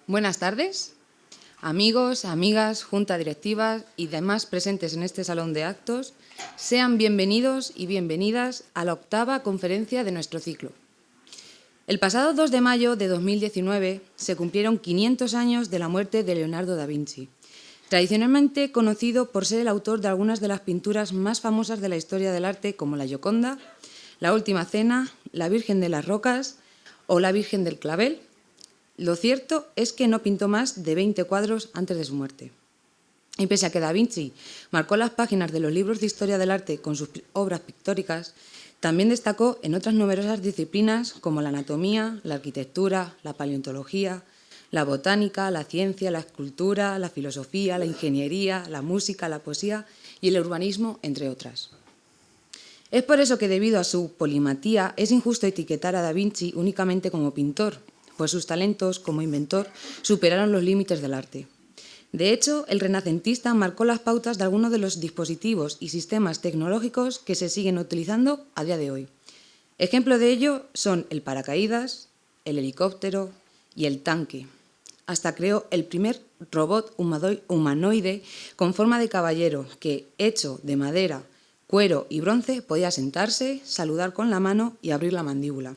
Buenas tardes, amigos, amigas, junta directiva y demás presentes en este salón de actos. Sean bienvenidos y bienvenidas a la octava conferencia de nuestro ciclo. El pasado 2 de mayo de 2019 se cumplieron 500 años de la muerte de Leonardo da Vinci, tradicionalmente conocido por ser el autor de algunas de las pinturas más famosas de la historia del arte, como la Gioconda, la Última Cena, la Virgen de las Rocas o la Virgen del Clavel. Lo cierto es que no pintó más de 20 cuadros antes de su muerte. Y pese a que Da Vinci marcó las páginas de los libros de historia del arte con sus obras pictóricas, también destacó en otras numerosas disciplinas como la anatomía, la arquitectura, la paleontología, la botánica, la ciencia, la escultura, la filosofía, la ingeniería, la música, la poesía y el urbanismo, entre otras. Es por eso que, debido a su polimatía, es injusto etiquetar a Da Vinci únicamente como pintor, pues sus talentos como inventor superaron los límites del arte. De hecho, el renacentista marcó las pautas de algunos de los dispositivos y sistemas tecnológicos que se siguen utilizando a día de hoy. Ejemplo de ello son el paracaídas, el helicóptero y el tanque. Hasta creó el primer robot humanoide con forma de caballero que, hecho de madera, cuero y bronce, podía sentarse, saludar con la mano y abrir la mandíbula.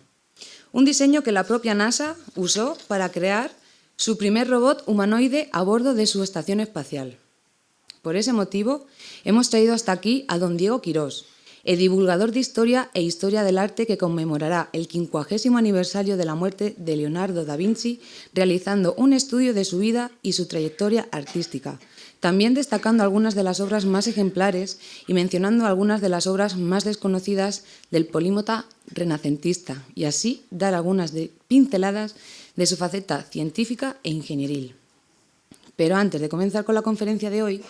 Un diseño que la propia NASA usó para crear su primer robot humanoide a bordo de su estación espacial. Por ese motivo, hemos traído hasta aquí a don Diego Quirós, el divulgador de historia e historia del arte que conmemorará el 50º aniversario de la muerte de Leonardo da Vinci, realizando un estudio de su vida y su trayectoria artística, también destacando algunas de las obras más ejemplares y mencionando algunas de las obras más desconocidas del polímata renacentista, y así dar algunas pinceladas de su faceta científica e ingenieril. Pero antes de comenzar con la conferencia de hoy,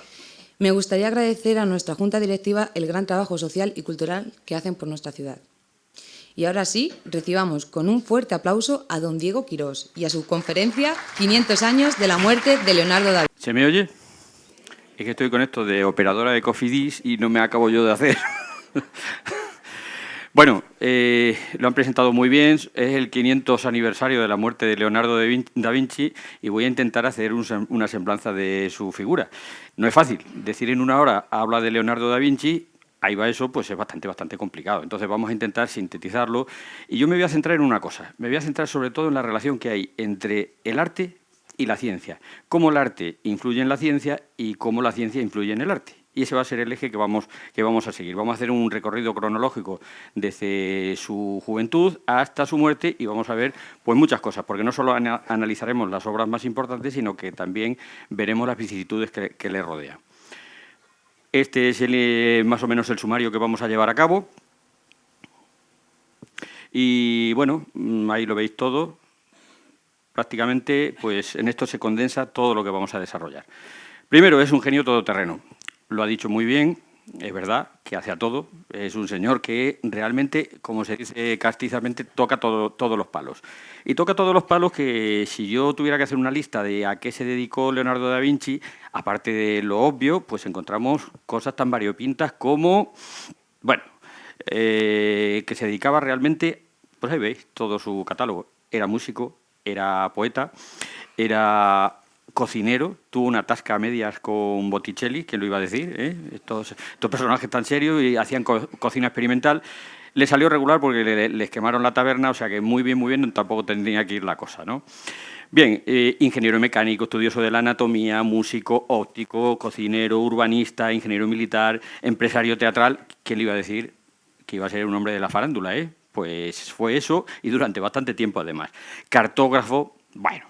me gustaría agradecer a nuestra Junta Directiva el gran trabajo social y cultural que hacen por nuestra ciudad. Y ahora sí, recibamos con un fuerte aplauso a don Diego Quirós y a su conferencia 500 años de la muerte de Leonardo da Vinci. ¿Se me oye? Es que estoy con esto de operadora de Cofidis y no me acabo yo de hacer. Bueno, lo han presentado muy bien, es el 500 aniversario de la muerte de Leonardo da Vinci y voy a intentar hacer una semblanza de su figura. No es fácil, decir en una hora habla de Leonardo da Vinci, ahí va eso, pues es bastante complicado. Entonces vamos a intentar sintetizarlo y yo me voy a centrar en una cosa, me voy a centrar sobre todo en la relación que hay entre el arte y la ciencia, cómo el arte influye en la ciencia y cómo la ciencia influye en el arte. Y ese va a ser el eje que vamos a seguir. Vamos a hacer un recorrido cronológico desde su juventud hasta su muerte y vamos a ver pues muchas cosas, porque no solo analizaremos las obras más importantes, sino que también veremos las vicisitudes que le rodean. Este es más o menos el sumario que vamos a llevar a cabo. Y bueno, ahí lo veis todo. Prácticamente, pues en esto se condensa todo lo que vamos a desarrollar. Primero, es un genio todoterreno. Lo ha dicho muy bien, es verdad, que hace a todo. Es un señor que realmente, como se dice castizamente, toca todos los palos. Y toca todos los palos que, si yo tuviera que hacer una lista de a qué se dedicó Leonardo da Vinci, aparte de lo obvio, pues encontramos cosas tan variopintas como, bueno, que se dedicaba realmente, pues ahí veis, todo su catálogo. Era músico, era poeta, era cocinero, tuvo una tasca a medias con Botticelli, ¿quién lo iba a decir? Estos personajes tan serios y hacían cocina experimental. Le salió regular porque les quemaron la taberna, o sea que muy bien, tampoco tendría que ir la cosa, ¿no? Bien, ingeniero mecánico, estudioso de la anatomía, músico, óptico, cocinero, urbanista, ingeniero militar, empresario teatral, ¿quién le iba a decir que iba a ser un hombre de la farándula, Pues fue eso y durante bastante tiempo además. Cartógrafo, bueno.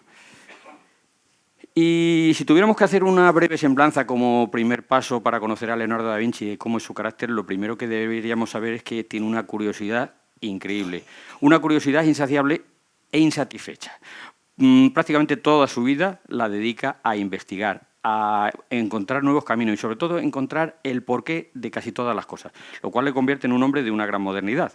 Y si tuviéramos que hacer una breve semblanza como primer paso para conocer a Leonardo da Vinci y cómo es su carácter, lo primero que deberíamos saber es que tiene una curiosidad increíble, una curiosidad insaciable e insatisfecha. Prácticamente toda su vida la dedica a investigar, a encontrar nuevos caminos y sobre todo encontrar el porqué de casi todas las cosas, lo cual le convierte en un hombre de una gran modernidad.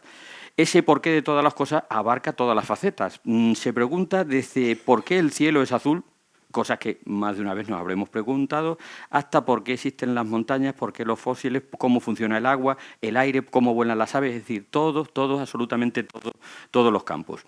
Ese porqué de todas las cosas abarca todas las facetas. Se pregunta desde por qué el cielo es azul, cosas que más de una vez nos habremos preguntado, hasta por qué existen las montañas, por qué los fósiles, cómo funciona el agua, el aire, cómo vuelan las aves, es decir, absolutamente todos los campos.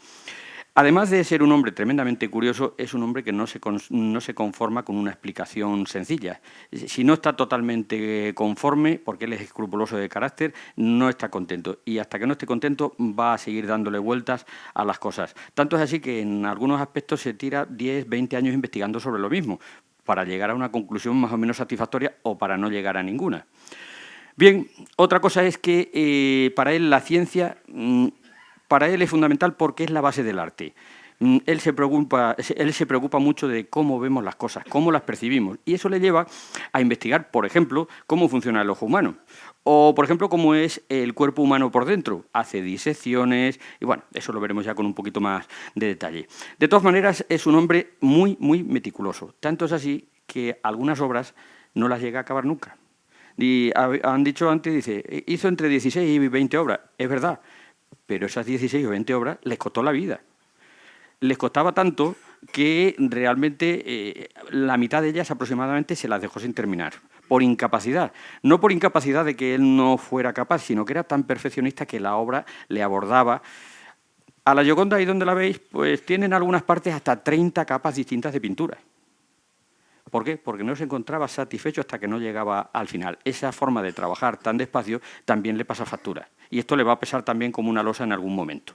Además de ser un hombre tremendamente curioso, es un hombre que no se conforma con una explicación sencilla. Si no está totalmente conforme, porque él es escrupuloso de carácter, no está contento. Y hasta que no esté contento, va a seguir dándole vueltas a las cosas. Tanto es así que en algunos aspectos se tira 10, 20 años investigando sobre lo mismo, para llegar a una conclusión más o menos satisfactoria o para no llegar a ninguna. Bien, otra cosa es que para él la ciencia... Para él es fundamental porque es la base del arte. Él se preocupa mucho de cómo vemos las cosas, cómo las percibimos, y eso le lleva a investigar, por ejemplo, cómo funciona el ojo humano, o, por ejemplo, cómo es el cuerpo humano por dentro. Hace disecciones, y bueno, eso lo veremos ya con un poquito más de detalle. De todas maneras, es un hombre muy, muy meticuloso. Tanto es así que algunas obras no las llega a acabar nunca. Y han dicho antes, dice, hizo entre 16 y 20 obras. Es verdad. Pero esas 16 o 20 obras les costó la vida. Les costaba tanto que realmente la mitad de ellas aproximadamente se las dejó sin terminar, por incapacidad. No por incapacidad de que él no fuera capaz, sino que era tan perfeccionista que la obra le abordaba. A la Gioconda, ahí donde la veis, pues tienen algunas partes hasta 30 capas distintas de pintura. ¿Por qué? Porque no se encontraba satisfecho hasta que no llegaba al final. Esa forma de trabajar tan despacio también le pasa factura. Y esto le va a pesar también como una losa en algún momento.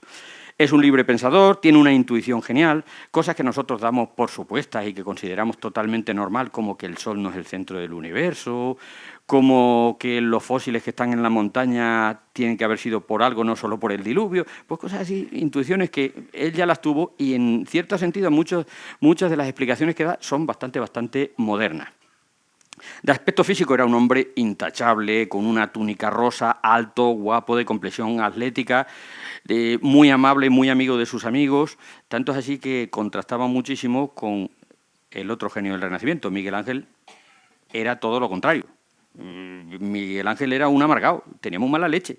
Es un libre pensador, tiene una intuición genial, cosas que nosotros damos por supuestas y que consideramos totalmente normal, como que el Sol no es el centro del universo, como que los fósiles que están en la montaña tienen que haber sido por algo, no solo por el diluvio, pues cosas así, intuiciones que él ya las tuvo y en cierto sentido muchas de las explicaciones que da son bastante modernas. De aspecto físico era un hombre intachable, con una túnica rosa, alto, guapo, de complexión atlética, muy amable, muy amigo de sus amigos, tanto es así que contrastaba muchísimo con el otro genio del Renacimiento. Miguel Ángel era todo lo contrario. Miguel Ángel era un amargado, tenía muy mala leche.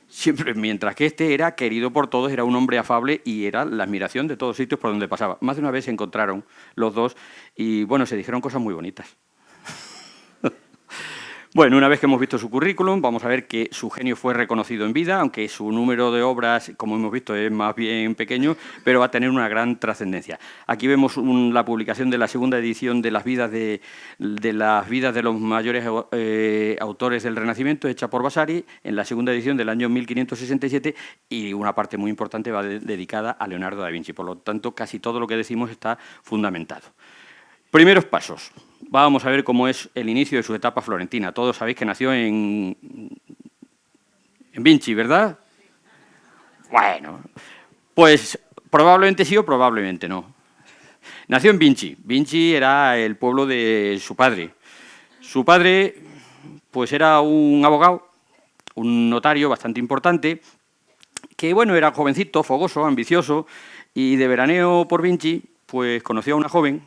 Siempre, mientras que este era querido por todos, era un hombre afable y era la admiración de todos sitios por donde pasaba. Más de una vez se encontraron los dos y, bueno, se dijeron cosas muy bonitas. Bueno, una vez que hemos visto su currículum, vamos a ver que su genio fue reconocido en vida, aunque su número de obras, como hemos visto, es más bien pequeño, pero va a tener una gran trascendencia. Aquí vemos la publicación de la segunda edición de las vidas de los mayores autores del Renacimiento, hecha por Vasari, en la segunda edición del año 1567, y una parte muy importante va dedicada a Leonardo da Vinci. Por lo tanto, casi todo lo que decimos está fundamentado. Primeros pasos. Vamos a ver cómo es el inicio de su etapa florentina. Todos sabéis que nació en Vinci, ¿verdad? Bueno, pues probablemente sí o probablemente no. Nació en Vinci. Vinci era el pueblo de su padre. Su padre, pues era un abogado, un notario bastante importante, que bueno, era jovencito, fogoso, ambicioso, y de veraneo por Vinci, pues conoció a una joven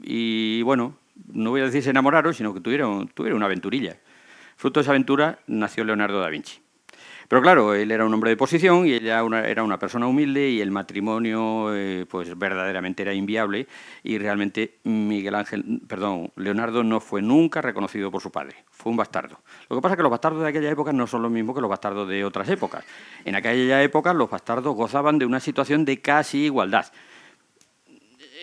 y bueno, no voy a decir se enamoraron, sino que tuvieron una aventurilla. Fruto de esa aventura nació Leonardo da Vinci. Pero claro, él era un hombre de posición y ella era una persona humilde y el matrimonio pues verdaderamente era inviable y realmente Leonardo no fue nunca reconocido por su padre, fue un bastardo. Lo que pasa es que los bastardos de aquella época no son los mismos que los bastardos de otras épocas. En aquella época los bastardos gozaban de una situación de casi igualdad.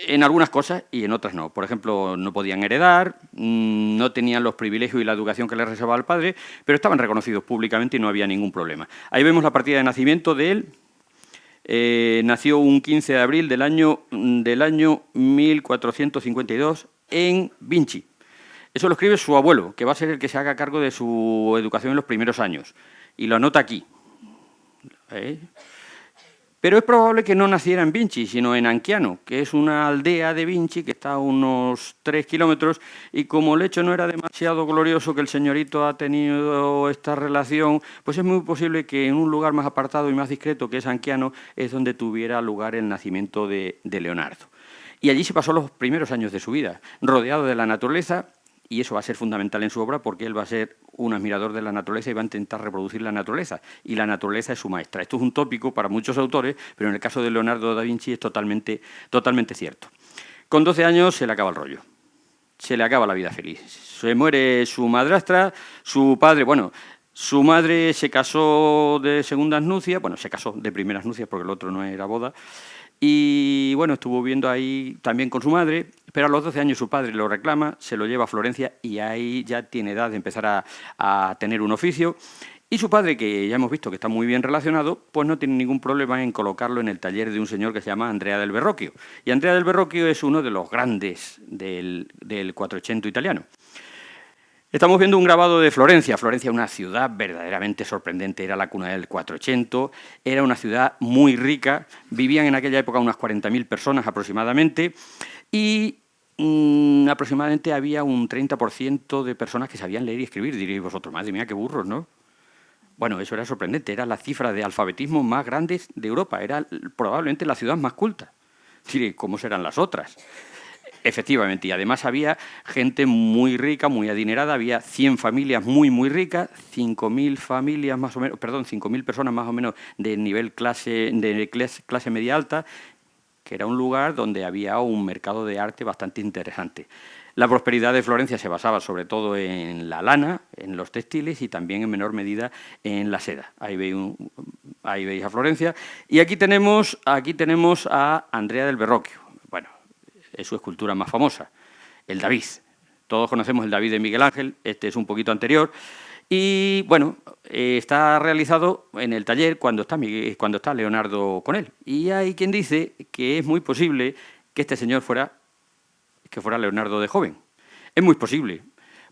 En algunas cosas y en otras no. Por ejemplo, no podían heredar, no tenían los privilegios y la educación que les reservaba el padre, pero estaban reconocidos públicamente y no había ningún problema. Ahí vemos la partida de nacimiento de él. Nació un 15 de abril del año 1452 en Vinci. Eso lo escribe su abuelo, que va a ser el que se haga cargo de su educación en los primeros años. Y lo anota aquí. Pero es probable que no naciera en Vinci, sino en Anchiano, que es una aldea de Vinci que está a unos 3 kilómetros, y como el hecho no era demasiado glorioso que el señorito ha tenido esta relación, pues es muy posible que en un lugar más apartado y más discreto, que es Anchiano, es donde tuviera lugar el nacimiento de Leonardo. Y allí se pasó los primeros años de su vida, rodeado de la naturaleza, y eso va a ser fundamental en su obra porque él va a ser un admirador de la naturaleza y va a intentar reproducir la naturaleza, y la naturaleza es su maestra. Esto es un tópico para muchos autores, pero en el caso de Leonardo da Vinci es totalmente cierto. Con 12 años se le acaba el rollo, se le acaba la vida feliz. Se muere su madrastra, su padre, bueno, su madre se casó de segundas nupcias, bueno, se casó de primeras nupcias porque el otro no era boda, Y bueno, estuvo viviendo ahí también con su madre, pero a los 12 años su padre lo reclama, se lo lleva a Florencia y ahí ya tiene edad de empezar a tener un oficio. Y su padre, que ya hemos visto que está muy bien relacionado, pues no tiene ningún problema en colocarlo en el taller de un señor que se llama Andrea del Verrocchio. Y Andrea del Verrocchio es uno de los grandes del Quattrocento italiano. Estamos viendo un grabado de Florencia. Florencia, una ciudad verdaderamente sorprendente, era la cuna del Quattrocento, era una ciudad muy rica, vivían en aquella época unas 40.000 personas aproximadamente, y aproximadamente había un 30% de personas que sabían leer y escribir. Diréis vosotros, madre mía, qué burros, ¿no? Bueno, eso era sorprendente, era la cifra de alfabetismo más grandes de Europa, era probablemente la ciudad más culta. Diréis, ¿cómo serán las otras? Efectivamente, y además había gente muy rica, muy adinerada, había 100 familias muy ricas, 5.000 familias más o menos, perdón, 5.000 personas más o menos de nivel clase media alta, que era un lugar donde había un mercado de arte bastante interesante. La prosperidad de Florencia se basaba sobre todo en la lana, en los textiles y también en menor medida en la seda. Ahí veis a Florencia. Y aquí tenemos a Andrea del Verrocchio. Bueno, es su escultura más famosa, el David. Todos conocemos el David de Miguel Ángel, este es un poquito anterior. Y bueno, está realizado en el taller cuando está Leonardo con él. Y hay quien dice que es muy posible que este señor fuera Leonardo de joven. Es muy posible.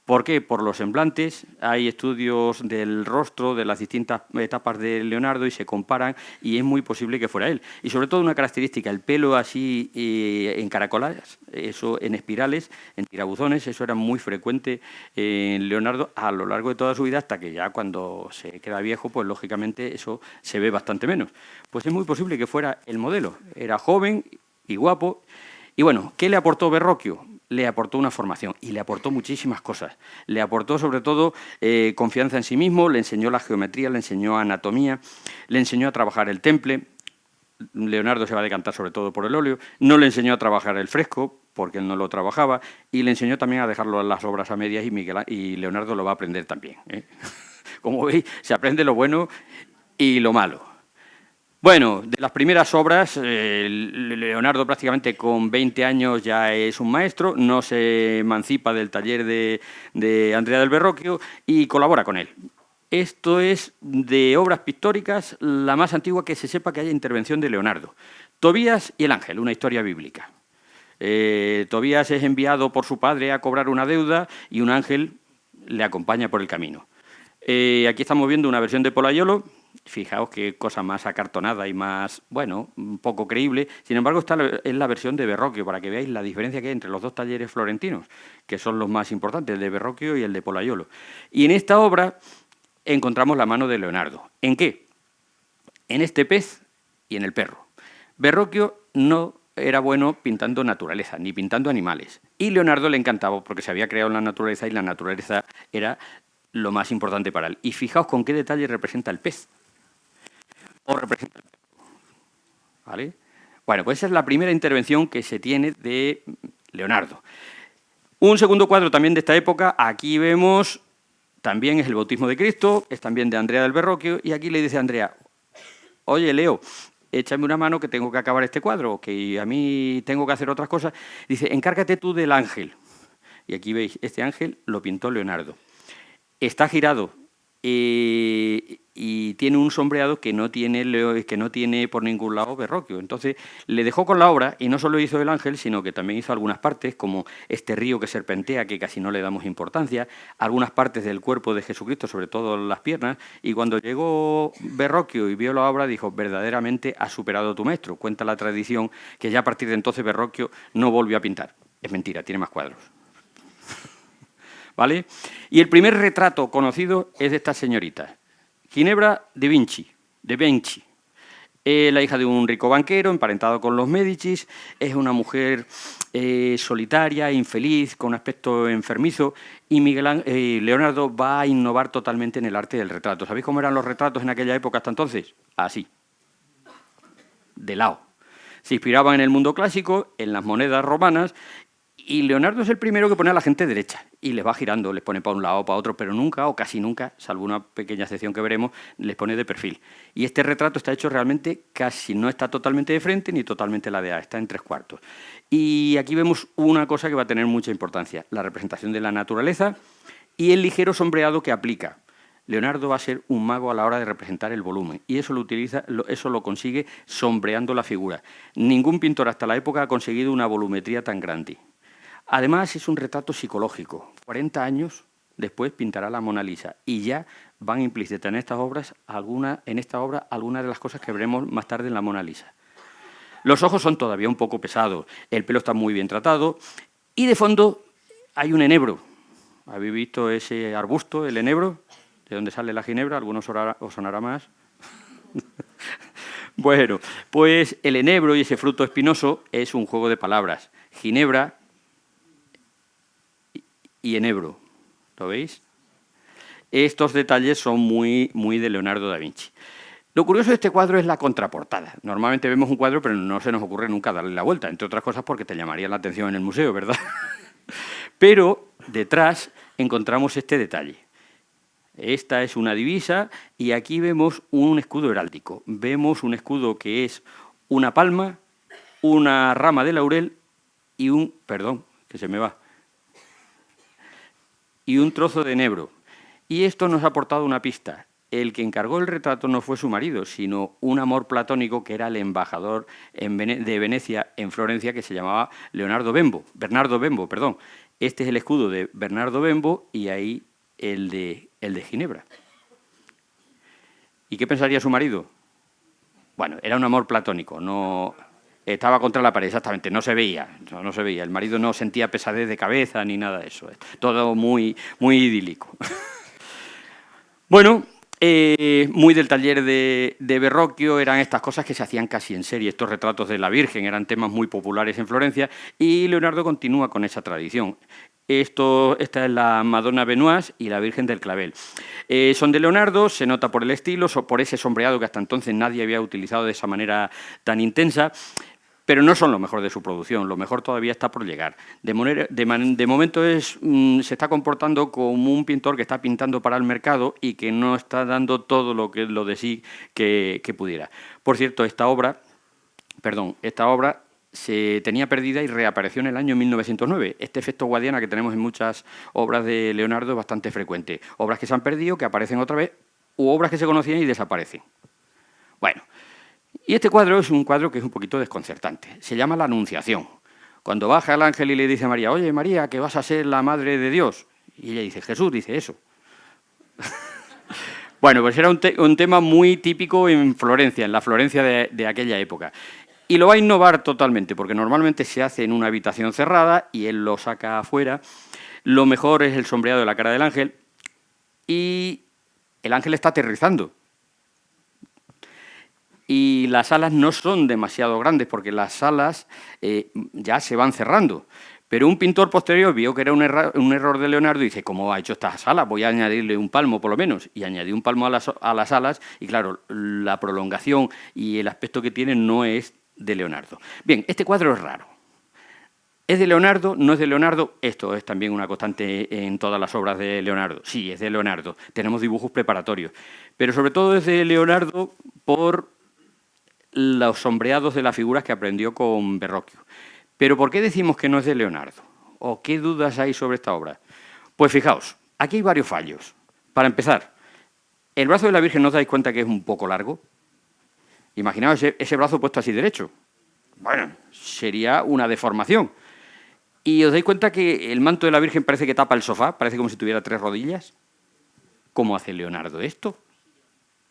¿Por qué? Por los semblantes, hay estudios del rostro, de las distintas etapas de Leonardo y se comparan y es muy posible que fuera él. Y sobre todo una característica, el pelo así en caracoladas, eso en espirales, en tirabuzones, eso era muy frecuente en Leonardo a lo largo de toda su vida hasta que ya cuando se queda viejo, pues lógicamente eso se ve bastante menos. Pues es muy posible que fuera el modelo. Era joven y guapo. Y bueno, ¿qué le aportó Verrocchio? Le aportó una formación y le aportó muchísimas cosas. Le aportó sobre todo confianza en sí mismo, le enseñó la geometría, le enseñó anatomía, le enseñó a trabajar el temple. Leonardo se va a decantar sobre todo por el óleo. No le enseñó a trabajar el fresco, porque él no lo trabajaba, y le enseñó también a dejarlo en las obras a medias y Leonardo lo va a aprender también. Como veis, se aprende lo bueno y lo malo. Bueno, de las primeras obras, Leonardo prácticamente con 20 años ya es un maestro, no se emancipa del taller de Andrea del Verrocchio y colabora con él. Esto es de obras pictóricas la más antigua que se sepa que haya intervención de Leonardo. Tobías y el ángel, una historia bíblica. Tobías es enviado por su padre a cobrar una deuda y un ángel le acompaña por el camino. Aquí estamos viendo una versión de Pollaiolo. Fijaos qué cosa más acartonada y más, bueno, un poco creíble. Sin embargo, esta es la versión de Verrocchio, para que veáis la diferencia que hay entre los dos talleres florentinos, que son los más importantes, el de Verrocchio y el de Pollaiolo. Y en esta obra encontramos la mano de Leonardo. ¿En qué? En este pez y en el perro. Verrocchio no era bueno pintando naturaleza, ni pintando animales. Y Leonardo le encantaba porque se había creado en la naturaleza y la naturaleza era lo más importante para él. Y fijaos con qué detalle representa el pez. O representa el perro. ¿Vale? Bueno, pues esa es la primera intervención que se tiene de Leonardo. Un segundo cuadro también de esta época, aquí vemos, también es el bautismo de Cristo, es también de Andrea del Verrocchio, y aquí le dice a Andrea, oye, Leo, échame una mano que tengo que acabar este cuadro, que a mí tengo que hacer otras cosas. Dice, encárgate tú del ángel. Y aquí veis, este ángel lo pintó Leonardo. Está girado y tiene un sombreado que no tiene por ningún lado Verrocchio. Entonces le dejó con la obra y no solo hizo el ángel, sino que también hizo algunas partes, como este río que serpentea, que casi no le damos importancia, algunas partes del cuerpo de Jesucristo, sobre todo las piernas, y cuando llegó Verrocchio y vio la obra, dijo, verdaderamente has superado a tu maestro. Cuenta la tradición que ya a partir de entonces Verrocchio no volvió a pintar. Es mentira, tiene más cuadros. ¿Vale? Y el primer retrato conocido es de esta señorita, Ginebra de Vinci, la hija de un rico banquero, emparentado con los Médicis, es una mujer solitaria, infeliz, con un aspecto enfermizo, y Leonardo va a innovar totalmente en el arte del retrato. ¿Sabéis cómo eran los retratos en aquella época hasta entonces? Así, de lado. Se inspiraban en el mundo clásico, en las monedas romanas, Y Leonardo es el primero que pone a la gente derecha y les va girando, les pone para un lado o para otro, pero nunca o casi nunca, salvo una pequeña excepción que veremos, les pone de perfil. Y este retrato está hecho realmente casi, no está totalmente de frente ni totalmente ladeado, está en 3/4. Y aquí vemos una cosa que va a tener mucha importancia, la representación de la naturaleza y el ligero sombreado que aplica. Leonardo va a ser un mago a la hora de representar el volumen y eso lo consigue sombreando la figura. Ningún pintor hasta la época ha conseguido una volumetría tan grande. Además, es un retrato psicológico. 40 años después pintará la Mona Lisa y ya van implícitas en esta obra algunas de las cosas que veremos más tarde en la Mona Lisa. Los ojos son todavía un poco pesados, el pelo está muy bien tratado y de fondo hay un enebro. ¿Habéis visto ese arbusto, el enebro? ¿De dónde sale la ginebra? ¿Algunos os sonará más? Bueno, pues el enebro y ese fruto espinoso es un juego de palabras. Ginebra y enebro, ¿lo veis? Estos detalles son muy de Leonardo da Vinci. Lo curioso de este cuadro es la contraportada. Normalmente vemos un cuadro, pero no se nos ocurre nunca darle la vuelta, entre otras cosas porque te llamaría la atención en el museo, ¿verdad? Pero detrás encontramos este detalle. Esta es una divisa y aquí vemos un escudo heráldico. Vemos un escudo que es una palma, una rama de laurel y un... Perdón, que se me va. Y un trozo de enebro. Y esto nos ha aportado una pista. El que encargó el retrato no fue su marido, sino un amor platónico que era el embajador de Venecia en Florencia, que se llamaba Bernardo Bembo, perdón. Este es el escudo de Bernardo Bembo y ahí el de Ginebra. ¿Y qué pensaría su marido? Bueno, era un amor platónico, no... Estaba contra la pared, exactamente, no se veía. El marido no sentía pesadez de cabeza ni nada de eso. Todo muy idílico. Bueno, muy del taller de Verrocchio eran estas cosas que se hacían casi en serie. Estos retratos de la Virgen eran temas muy populares en Florencia y Leonardo continúa con esa tradición. Esta es la Madonna Benois y la Virgen del Clavel. Son de Leonardo, se nota por el estilo, por ese sombreado que hasta entonces nadie había utilizado de esa manera tan intensa. Pero no son lo mejor de su producción, lo mejor todavía está por llegar. De momento se está comportando como un pintor que está pintando para el mercado y que no está dando todo lo de sí que pudiera. Por cierto, esta obra se tenía perdida y reapareció en el año 1909. Este efecto Guadiana que tenemos en muchas obras de Leonardo es bastante frecuente. Obras que se han perdido, que aparecen otra vez, u obras que se conocían y desaparecen. Bueno. Y este cuadro es un cuadro que es un poquito desconcertante. Se llama La Anunciación. Cuando baja el ángel y le dice a María, oye, María, que vas a ser la madre de Dios. Y ella dice, Jesús dice eso. Bueno, pues era un tema muy típico en Florencia, en la Florencia de aquella época. Y lo va a innovar totalmente, porque normalmente se hace en una habitación cerrada y él lo saca afuera. Lo mejor es el sombreado de la cara del ángel y el ángel está aterrizando. Y las alas no son demasiado grandes porque las alas ya se van cerrando. Pero un pintor posterior vio que era un error de Leonardo y dice, ¿cómo ha hecho estas alas? Voy a añadirle un palmo por lo menos. Y añadió un palmo a las alas y claro, la prolongación y el aspecto que tiene no es de Leonardo. Bien, este cuadro es raro. ¿Es de Leonardo? ¿No es de Leonardo? Esto es también una constante en todas las obras de Leonardo. Sí, es de Leonardo. Tenemos dibujos preparatorios. Pero sobre todo es de Leonardo por los sombreados de las figuras que aprendió con Verrocchio. ¿Pero por qué decimos que no es de Leonardo? ¿O qué dudas hay sobre esta obra? Pues fijaos, aquí hay varios fallos. Para empezar, el brazo de la Virgen, ¿no os dais cuenta que es un poco largo? Imaginaos ese brazo puesto así derecho. Bueno, sería una deformación. ¿Y os dais cuenta que el manto de la Virgen parece que tapa el sofá? Parece como si tuviera 3 rodillas. ¿Cómo hace Leonardo esto?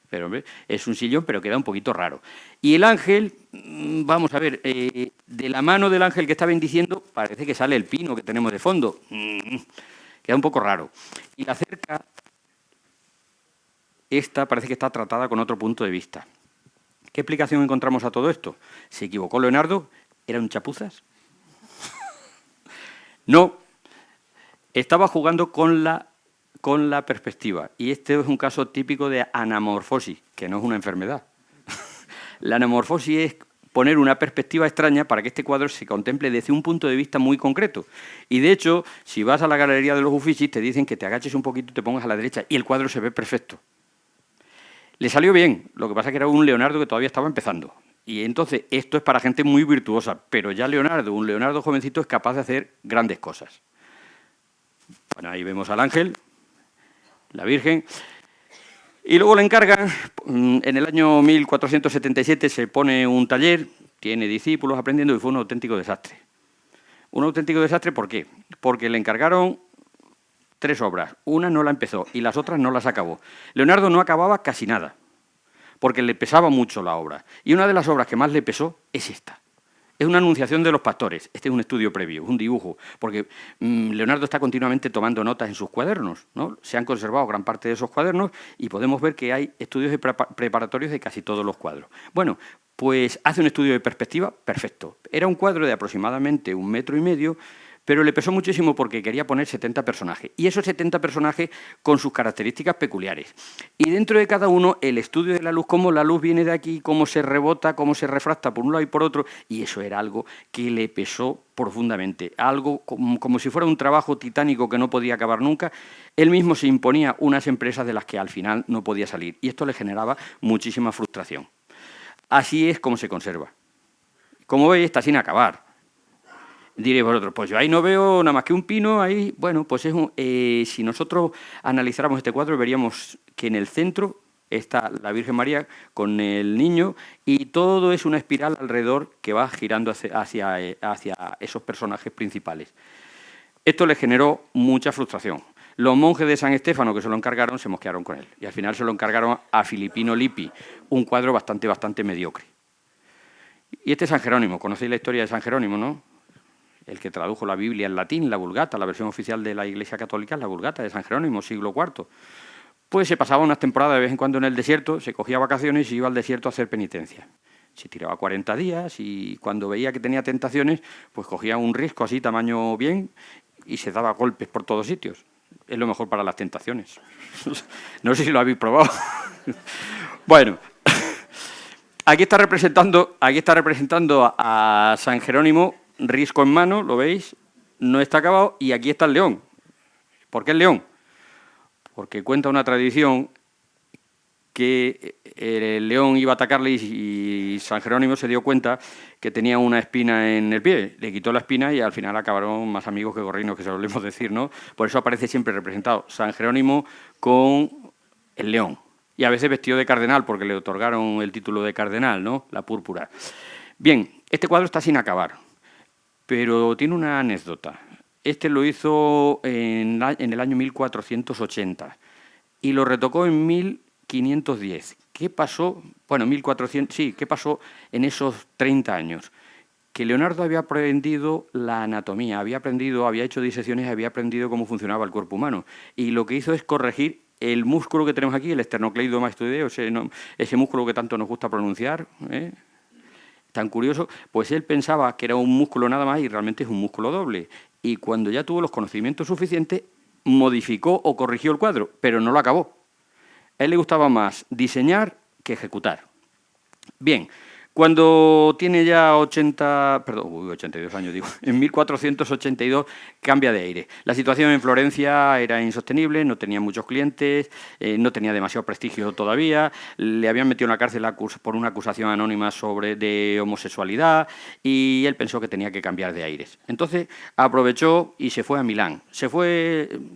Pero es un sillón, pero queda un poquito raro. Y el ángel, vamos a ver, de la mano del ángel que está bendiciendo, parece que sale el pino que tenemos de fondo. Queda un poco raro. Y la cerca, esta parece que está tratada con otro punto de vista. ¿Qué explicación encontramos a todo esto? ¿Se equivocó Leonardo? ¿Eran chapuzas? No, estaba jugando con la perspectiva. Y este es un caso típico de anamorfosis, que no es una enfermedad. La anamorfosis es poner una perspectiva extraña para que este cuadro se contemple desde un punto de vista muy concreto. Y de hecho, si vas a la galería de los Uffizi, te dicen que te agaches un poquito y te pongas a la derecha y el cuadro se ve perfecto. Le salió bien, lo que pasa es que era un Leonardo que todavía estaba empezando. Y entonces esto es para gente muy virtuosa, pero ya Leonardo, un Leonardo jovencito, es capaz de hacer grandes cosas. Bueno, ahí vemos al ángel, la Virgen. Y luego le encargan, en el año 1477 se pone un taller, tiene discípulos aprendiendo y fue un auténtico desastre. Un auténtico desastre, ¿por qué? Porque le encargaron 3 obras, una no la empezó y las otras no las acabó. Leonardo no acababa casi nada, porque le pesaba mucho la obra. Y una de las obras que más le pesó es esta. Es una anunciación de los pastores. Este es un estudio previo, un dibujo, porque Leonardo está continuamente tomando notas en sus cuadernos, ¿no? Se han conservado gran parte de esos cuadernos y podemos ver que hay estudios preparatorios de casi todos los cuadros. Bueno, pues hace un estudio de perspectiva perfecto. Era un cuadro de aproximadamente 1,5 metros, pero le pesó muchísimo porque quería poner 70 personajes. Y esos 70 personajes con sus características peculiares. Y dentro de cada uno, el estudio de la luz, cómo la luz viene de aquí, cómo se rebota, cómo se refracta por un lado y por otro. Y eso era algo que le pesó profundamente. Algo como si fuera un trabajo titánico que no podía acabar nunca. Él mismo se imponía unas empresas de las que al final no podía salir. Y esto le generaba muchísima frustración. Así es como se conserva. Como veis, está sin acabar. Diréis vosotros, pues yo ahí no veo nada más que un pino, ahí, bueno, pues si nosotros analizáramos este cuadro veríamos que en el centro está la Virgen María con el niño y todo es una espiral alrededor que va girando hacia esos personajes principales. Esto le generó mucha frustración. Los monjes de San Estéfano que se lo encargaron se mosquearon con él y al final se lo encargaron a Filippino Lippi, un cuadro bastante mediocre. Y este es San Jerónimo, conocéis la historia de San Jerónimo, ¿no? El que tradujo la Biblia en latín, la Vulgata, la versión oficial de la Iglesia Católica es la Vulgata de San Jerónimo, siglo IV. Pues se pasaba unas temporadas de vez en cuando en el desierto, se cogía vacaciones y iba al desierto a hacer penitencia. Se tiraba 40 días y cuando veía que tenía tentaciones, pues cogía un risco así, tamaño bien, y se daba golpes por todos sitios. Es lo mejor para las tentaciones. No sé si lo habéis probado. Bueno, aquí está representando a San Jerónimo, risco en mano, ¿lo veis? No está acabado y aquí está el león. ¿Por qué el león? Porque cuenta una tradición que el león iba a atacarle y San Jerónimo se dio cuenta que tenía una espina en el pie. Le quitó la espina y al final acabaron más amigos que gorrinos, que solemos decir, ¿no? Por eso aparece siempre representado San Jerónimo con el león. Y a veces vestido de cardenal, porque le otorgaron el título de cardenal, ¿no? La púrpura. Bien, este cuadro está sin acabar. Pero tiene una anécdota. Este lo hizo en el año 1480 y lo retocó en 1510. ¿Qué pasó? Bueno, 1400, sí, ¿qué pasó en esos 30 años? Que Leonardo había aprendido la anatomía, había hecho disecciones, había aprendido cómo funcionaba el cuerpo humano. Y lo que hizo es corregir el músculo que tenemos aquí, el esternocleidomastoideo, ese músculo que tanto nos gusta pronunciar, tan curioso, pues él pensaba que era un músculo nada más y realmente es un músculo doble. Y cuando ya tuvo los conocimientos suficientes, modificó o corrigió el cuadro, pero no lo acabó. A él le gustaba más diseñar que ejecutar. Bien, cuando tiene ya 82 años, en 1482 cambia de aire. La situación en Florencia era insostenible, no tenía muchos clientes, no tenía demasiado prestigio todavía, le habían metido en la cárcel por una acusación anónima de homosexualidad y él pensó que tenía que cambiar de aires. Entonces aprovechó y se fue a Milán.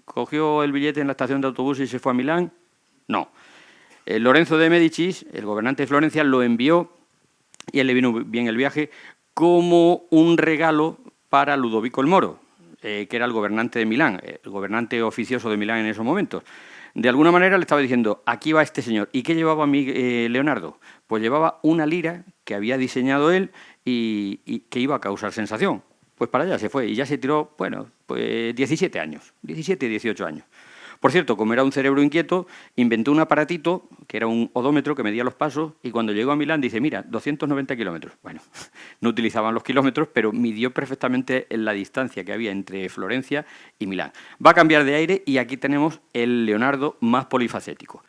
Cogió el billete en la estación de autobús y se fue a Milán. No. Lorenzo de Médicis, el gobernante de Florencia, lo envió, y a él le vino bien el viaje, como un regalo para Ludovico el Moro, que era el gobernante de Milán, el gobernante oficioso de Milán en esos momentos. De alguna manera le estaba diciendo, aquí va este señor. ¿Y qué llevaba Leonardo? Pues llevaba una lira que había diseñado él y que iba a causar sensación. Pues para allá se fue y ya se tiró, bueno, pues 17 años, 17, 18 años. Por cierto, como era un cerebro inquieto, inventó un aparatito, que era un odómetro que medía los pasos, y cuando llegó a Milán dice, mira, 290 kilómetros. Bueno, no utilizaban los kilómetros, pero midió perfectamente la distancia que había entre Florencia y Milán. Va a cambiar de aire y aquí tenemos el Leonardo más polifacético.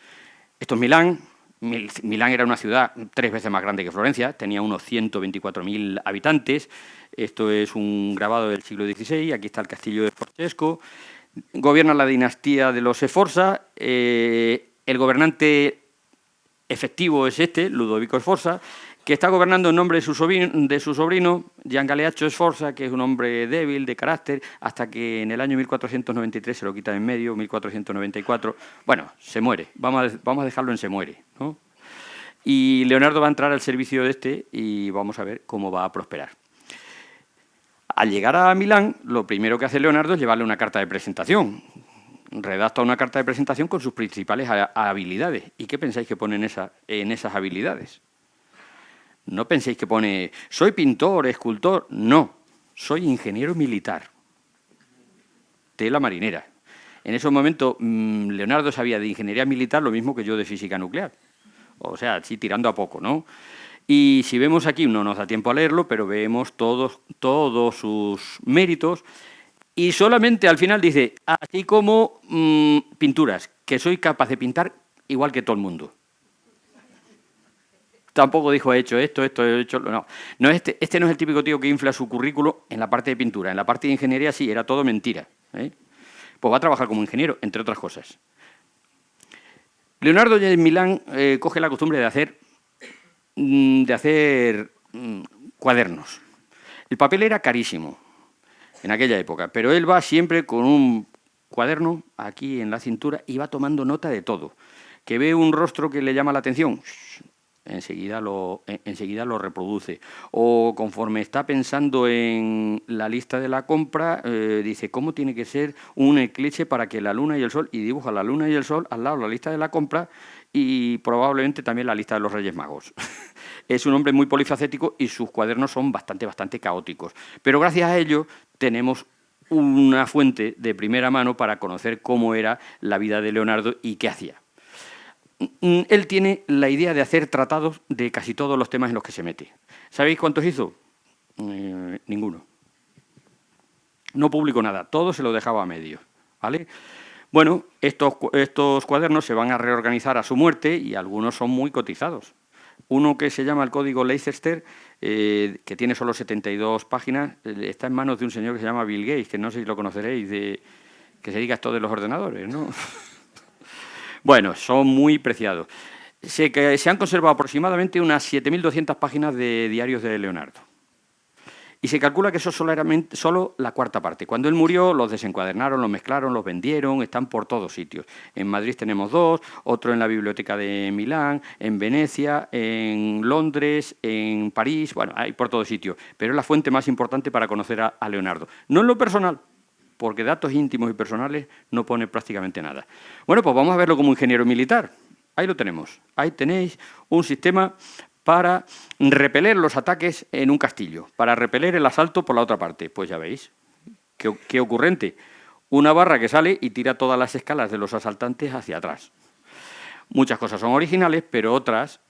Esto es Milán, Milán era una ciudad 3 veces más grande que Florencia, tenía unos 124.000 habitantes. Esto es un grabado del siglo XVI, aquí está el castillo de Sforzesco. Gobierna la dinastía de los Sforza, el gobernante efectivo es este, Ludovico Sforza, que está gobernando en nombre de su sobrino Gian Galeazzo Sforza, que es un hombre débil, de carácter, hasta que en el año 1493 se lo quita de en medio, 1494, bueno, se muere, vamos a dejarlo en se muere, ¿no? Y Leonardo va a entrar al servicio de este y vamos a ver cómo va a prosperar. Al llegar a Milán, lo primero que hace Leonardo es llevarle una carta de presentación. Redacta una carta de presentación con sus principales habilidades. ¿Y qué pensáis que pone en esas habilidades? No penséis que pone, soy pintor, escultor. No, soy ingeniero militar. Tela marinera. En ese momento, Leonardo sabía de ingeniería militar lo mismo que yo de física nuclear. O sea, sí, tirando a poco, ¿no? Y si vemos aquí, no nos da tiempo a leerlo, pero vemos todos sus méritos. Y solamente al final dice, así como pinturas, que soy capaz de pintar igual que todo el mundo. Tampoco dijo, he hecho esto, he hecho... No, este no es el típico tío que infla su currículo en la parte de pintura. En la parte de ingeniería sí, era todo mentira, ¿eh? Pues va a trabajar como ingeniero, entre otras cosas. Leonardo ya en Milán coge la costumbre de hacer cuadernos. El papel era carísimo en aquella época, pero él va siempre con un cuaderno aquí en la cintura y va tomando nota de todo. Que ve un rostro que le llama la atención, enseguida lo reproduce. O conforme está pensando en la lista de la compra, dice cómo tiene que ser un eclipse para que la luna y el sol, y dibuja la luna y el sol al lado de la lista de la compra y probablemente también la lista de los Reyes Magos. Es un hombre muy polifacético y sus cuadernos son bastante caóticos. Pero gracias a ello tenemos una fuente de primera mano para conocer cómo era la vida de Leonardo y qué hacía. Él tiene la idea de hacer tratados de casi todos los temas en los que se mete. ¿Sabéis cuántos hizo? Ninguno. No publicó nada, todo se lo dejaba a medios, ¿vale? Bueno, estos cuadernos se van a reorganizar a su muerte y algunos son muy cotizados. Uno que se llama el Código Leicester, que tiene solo 72 páginas, está en manos de un señor que se llama Bill Gates, que no sé si lo conoceréis, que se dedica a esto de los ordenadores, ¿no? Bueno, son muy preciados. Se han conservado aproximadamente unas 7.200 páginas de diarios de Leonardo. Y se calcula que eso solo la cuarta parte. Cuando él murió, los desencuadernaron, los mezclaron, los vendieron, están por todos sitios. En Madrid tenemos 2, otro en la Biblioteca de Milán, en Venecia, en Londres, en París, bueno, hay por todos sitios. Pero es la fuente más importante para conocer a Leonardo. No en lo personal, porque datos íntimos y personales no pone prácticamente nada. Bueno, pues vamos a verlo como ingeniero militar. Ahí lo tenemos. Ahí tenéis un sistema para repeler los ataques en un castillo, para repeler el asalto por la otra parte. Pues ya veis, qué ocurrente. Una barra que sale y tira todas las escalas de los asaltantes hacia atrás. Muchas cosas son originales, pero otras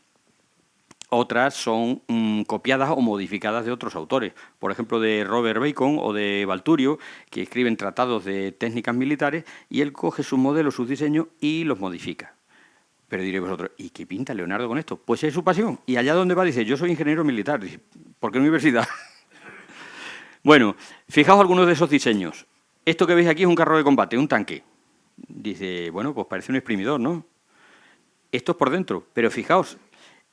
son copiadas o modificadas de otros autores. Por ejemplo, de Robert Bacon o de Valturio, que escriben tratados de técnicas militares, y él coge sus modelos, sus diseños y los modifica. Pero diréis vosotros, ¿y qué pinta Leonardo con esto? Pues es su pasión. Y allá donde va dice, yo soy ingeniero militar. Dice, ¿por qué universidad? Bueno, fijaos algunos de esos diseños. Esto que veis aquí es un carro de combate, un tanque. Dice, bueno, pues parece un exprimidor, ¿no? Esto es por dentro, pero fijaos,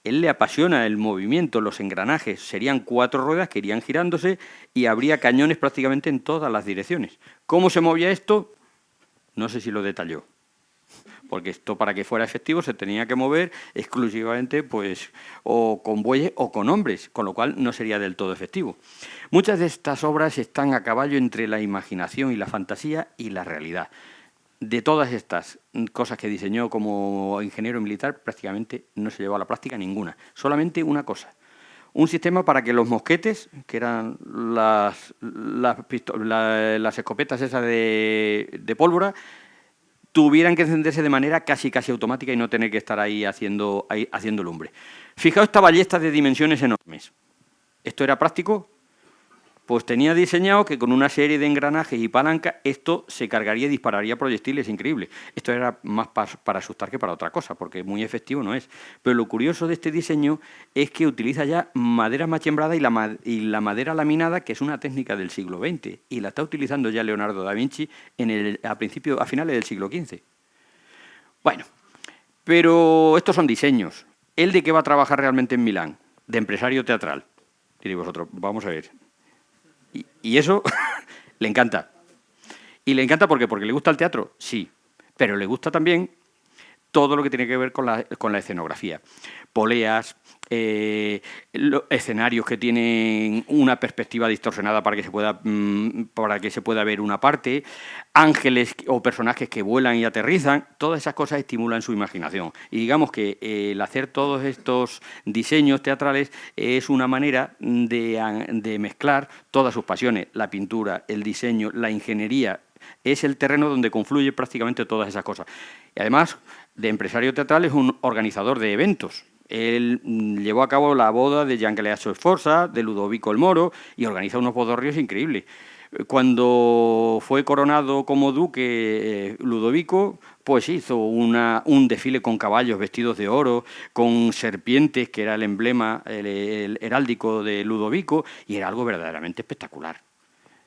él le apasiona el movimiento, los engranajes. Serían 4 ruedas que irían girándose y habría cañones prácticamente en todas las direcciones. ¿Cómo se movía esto? No sé si lo detalló. Porque esto, para que fuera efectivo, se tenía que mover exclusivamente pues, o con bueyes o con hombres, con lo cual no sería del todo efectivo. Muchas de estas obras están a caballo entre la imaginación y la fantasía y la realidad. De todas estas cosas que diseñó como ingeniero militar, prácticamente no se llevó a la práctica ninguna. Solamente una cosa. Un sistema para que los mosquetes, que eran las escopetas esas de pólvora, tuvieran que encenderse de manera casi automática y no tener que estar ahí haciendo lumbre. Fijaos esta ballesta de dimensiones enormes. ¿Esto era práctico? pues tenía diseñado que con una serie de engranajes y palancas esto se cargaría y dispararía proyectiles increíbles. Esto era más para asustar que para otra cosa, porque muy efectivo no es. Pero lo curioso de este diseño es que utiliza ya madera machembrada y la madera laminada, que es una técnica del siglo XX, y la está utilizando ya Leonardo da Vinci a finales del siglo XV. Bueno, pero estos son diseños. ¿Él de qué va a trabajar realmente en Milán? De empresario teatral. Diréis vosotros, vamos a ver. Y eso le encanta. ¿Y le encanta por qué? ¿Porque le gusta el teatro? Sí. Pero le gusta también todo lo que tiene que ver con la escenografía. Poleas, escenarios que tienen una perspectiva distorsionada para que se pueda ver una parte, ángeles o personajes que vuelan y aterrizan, todas esas cosas estimulan su imaginación. Y digamos que el hacer todos estos diseños teatrales es una manera de mezclar todas sus pasiones, la pintura, el diseño, la ingeniería. Es el terreno donde confluye prácticamente todas esas cosas. Y además, de empresario teatral es un organizador de eventos. Él llevó a cabo la boda de Gian Galeazzo Sforza, de Ludovico el Moro, y organiza unos bodorrios increíbles. Cuando fue coronado como duque Ludovico, pues hizo un desfile con caballos vestidos de oro, con serpientes, que era el emblema, el heráldico de Ludovico, y era algo verdaderamente espectacular.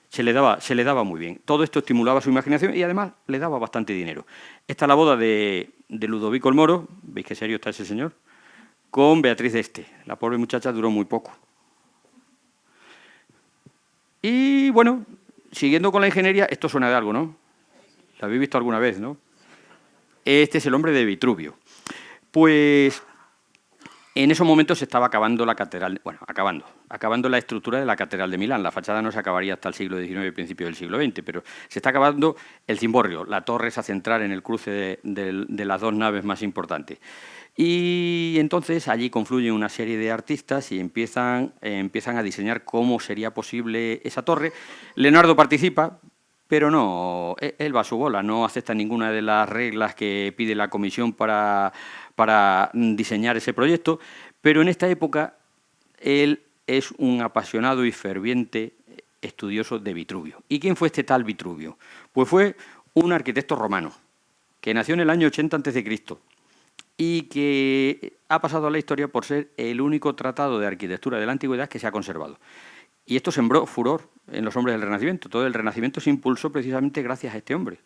Se le daba muy bien. Todo esto estimulaba su imaginación y además le daba bastante dinero. Esta es la boda de Ludovico el Moro, ¿veis qué serio está ese señor?, con Beatriz d'Este. La pobre muchacha duró muy poco. Y bueno, siguiendo con la ingeniería, esto suena de algo, ¿no? ¿Lo habéis visto alguna vez, no? Este es el hombre de Vitruvio. Pues en esos momentos se estaba acabando la catedral, bueno, acabando la estructura de la catedral de Milán. La fachada no se acabaría hasta el siglo XIX y principio del siglo XX, pero se está acabando el cimborrio, la torre esa central en el cruce de las dos naves más importantes. Y entonces allí confluyen una serie de artistas y empiezan a diseñar cómo sería posible esa torre. Leonardo participa, pero no, él va a su bola, no acepta ninguna de las reglas que pide la comisión para diseñar ese proyecto, pero en esta época él es un apasionado y ferviente estudioso de Vitruvio. ¿Y quién fue este tal Vitruvio? Pues fue un arquitecto romano que nació en el año 80 a.C. y que ha pasado a la historia por ser el único tratado de arquitectura de la antigüedad que se ha conservado. Y esto sembró furor en los hombres del Renacimiento. Todo el Renacimiento se impulsó precisamente gracias a este hombre.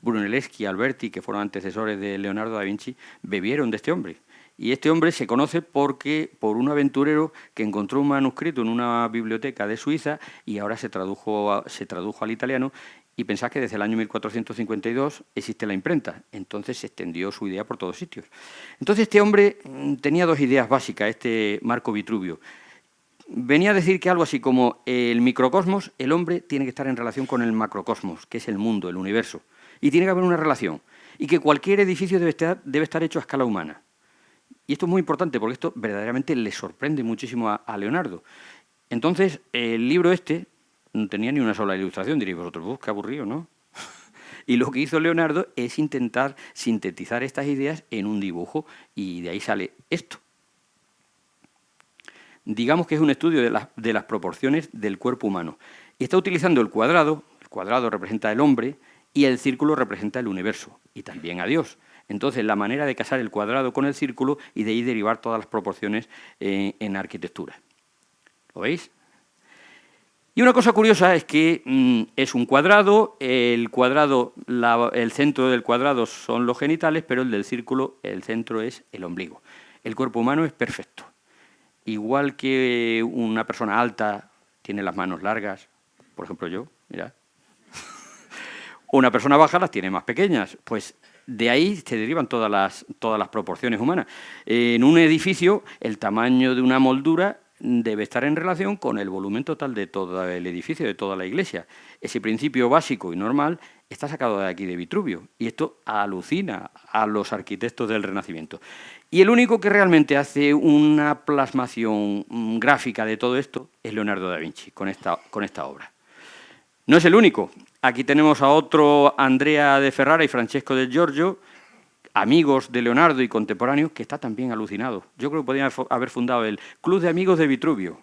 Brunelleschi, Alberti, que fueron antecesores de Leonardo da Vinci, bebieron de este hombre. Y este hombre se conoce por un aventurero que encontró un manuscrito en una biblioteca de Suiza y ahora se tradujo al italiano. Y pensad que desde el año 1452 existe la imprenta, entonces se extendió su idea por todos sitios. Entonces este hombre tenía dos ideas básicas, este Marco Vitruvio. Venía a decir que algo así como el microcosmos, el hombre tiene que estar en relación con el macrocosmos, que es el mundo, el universo, y tiene que haber una relación, y que cualquier edificio debe estar hecho a escala humana. Y esto es muy importante porque esto verdaderamente le sorprende muchísimo a Leonardo. Entonces el libro este no tenía ni una sola ilustración, diréis vosotros, qué aburrido, ¿no? Y lo que hizo Leonardo es intentar sintetizar estas ideas en un dibujo y de ahí sale esto. Digamos que es un estudio de las proporciones del cuerpo humano. Y está utilizando el cuadrado representa el hombre y el círculo representa el universo y también a Dios. Entonces, la manera de casar el cuadrado con el círculo y de ahí derivar todas las proporciones en arquitectura. ¿Lo veis? Y una cosa curiosa es que es un cuadrado, el centro del cuadrado son los genitales, pero el del círculo, el centro es el ombligo. El cuerpo humano es perfecto. Igual que una persona alta tiene las manos largas, por ejemplo yo, mirad. Una persona baja las tiene más pequeñas, pues de ahí se derivan todas las proporciones humanas. En un edificio, el tamaño de una moldura debe estar en relación con el volumen total de todo el edificio, de toda la iglesia. Ese principio básico y normal está sacado de aquí de Vitruvio y esto alucina a los arquitectos del Renacimiento. Y el único que realmente hace una plasmación gráfica de todo esto es Leonardo da Vinci, con esta obra. No es el único. Aquí tenemos a otro, Andrea de Ferrara y Francesco del Giorgio, amigos de Leonardo y contemporáneos, que está también alucinado. Yo creo que podrían haber fundado el Club de Amigos de Vitruvio,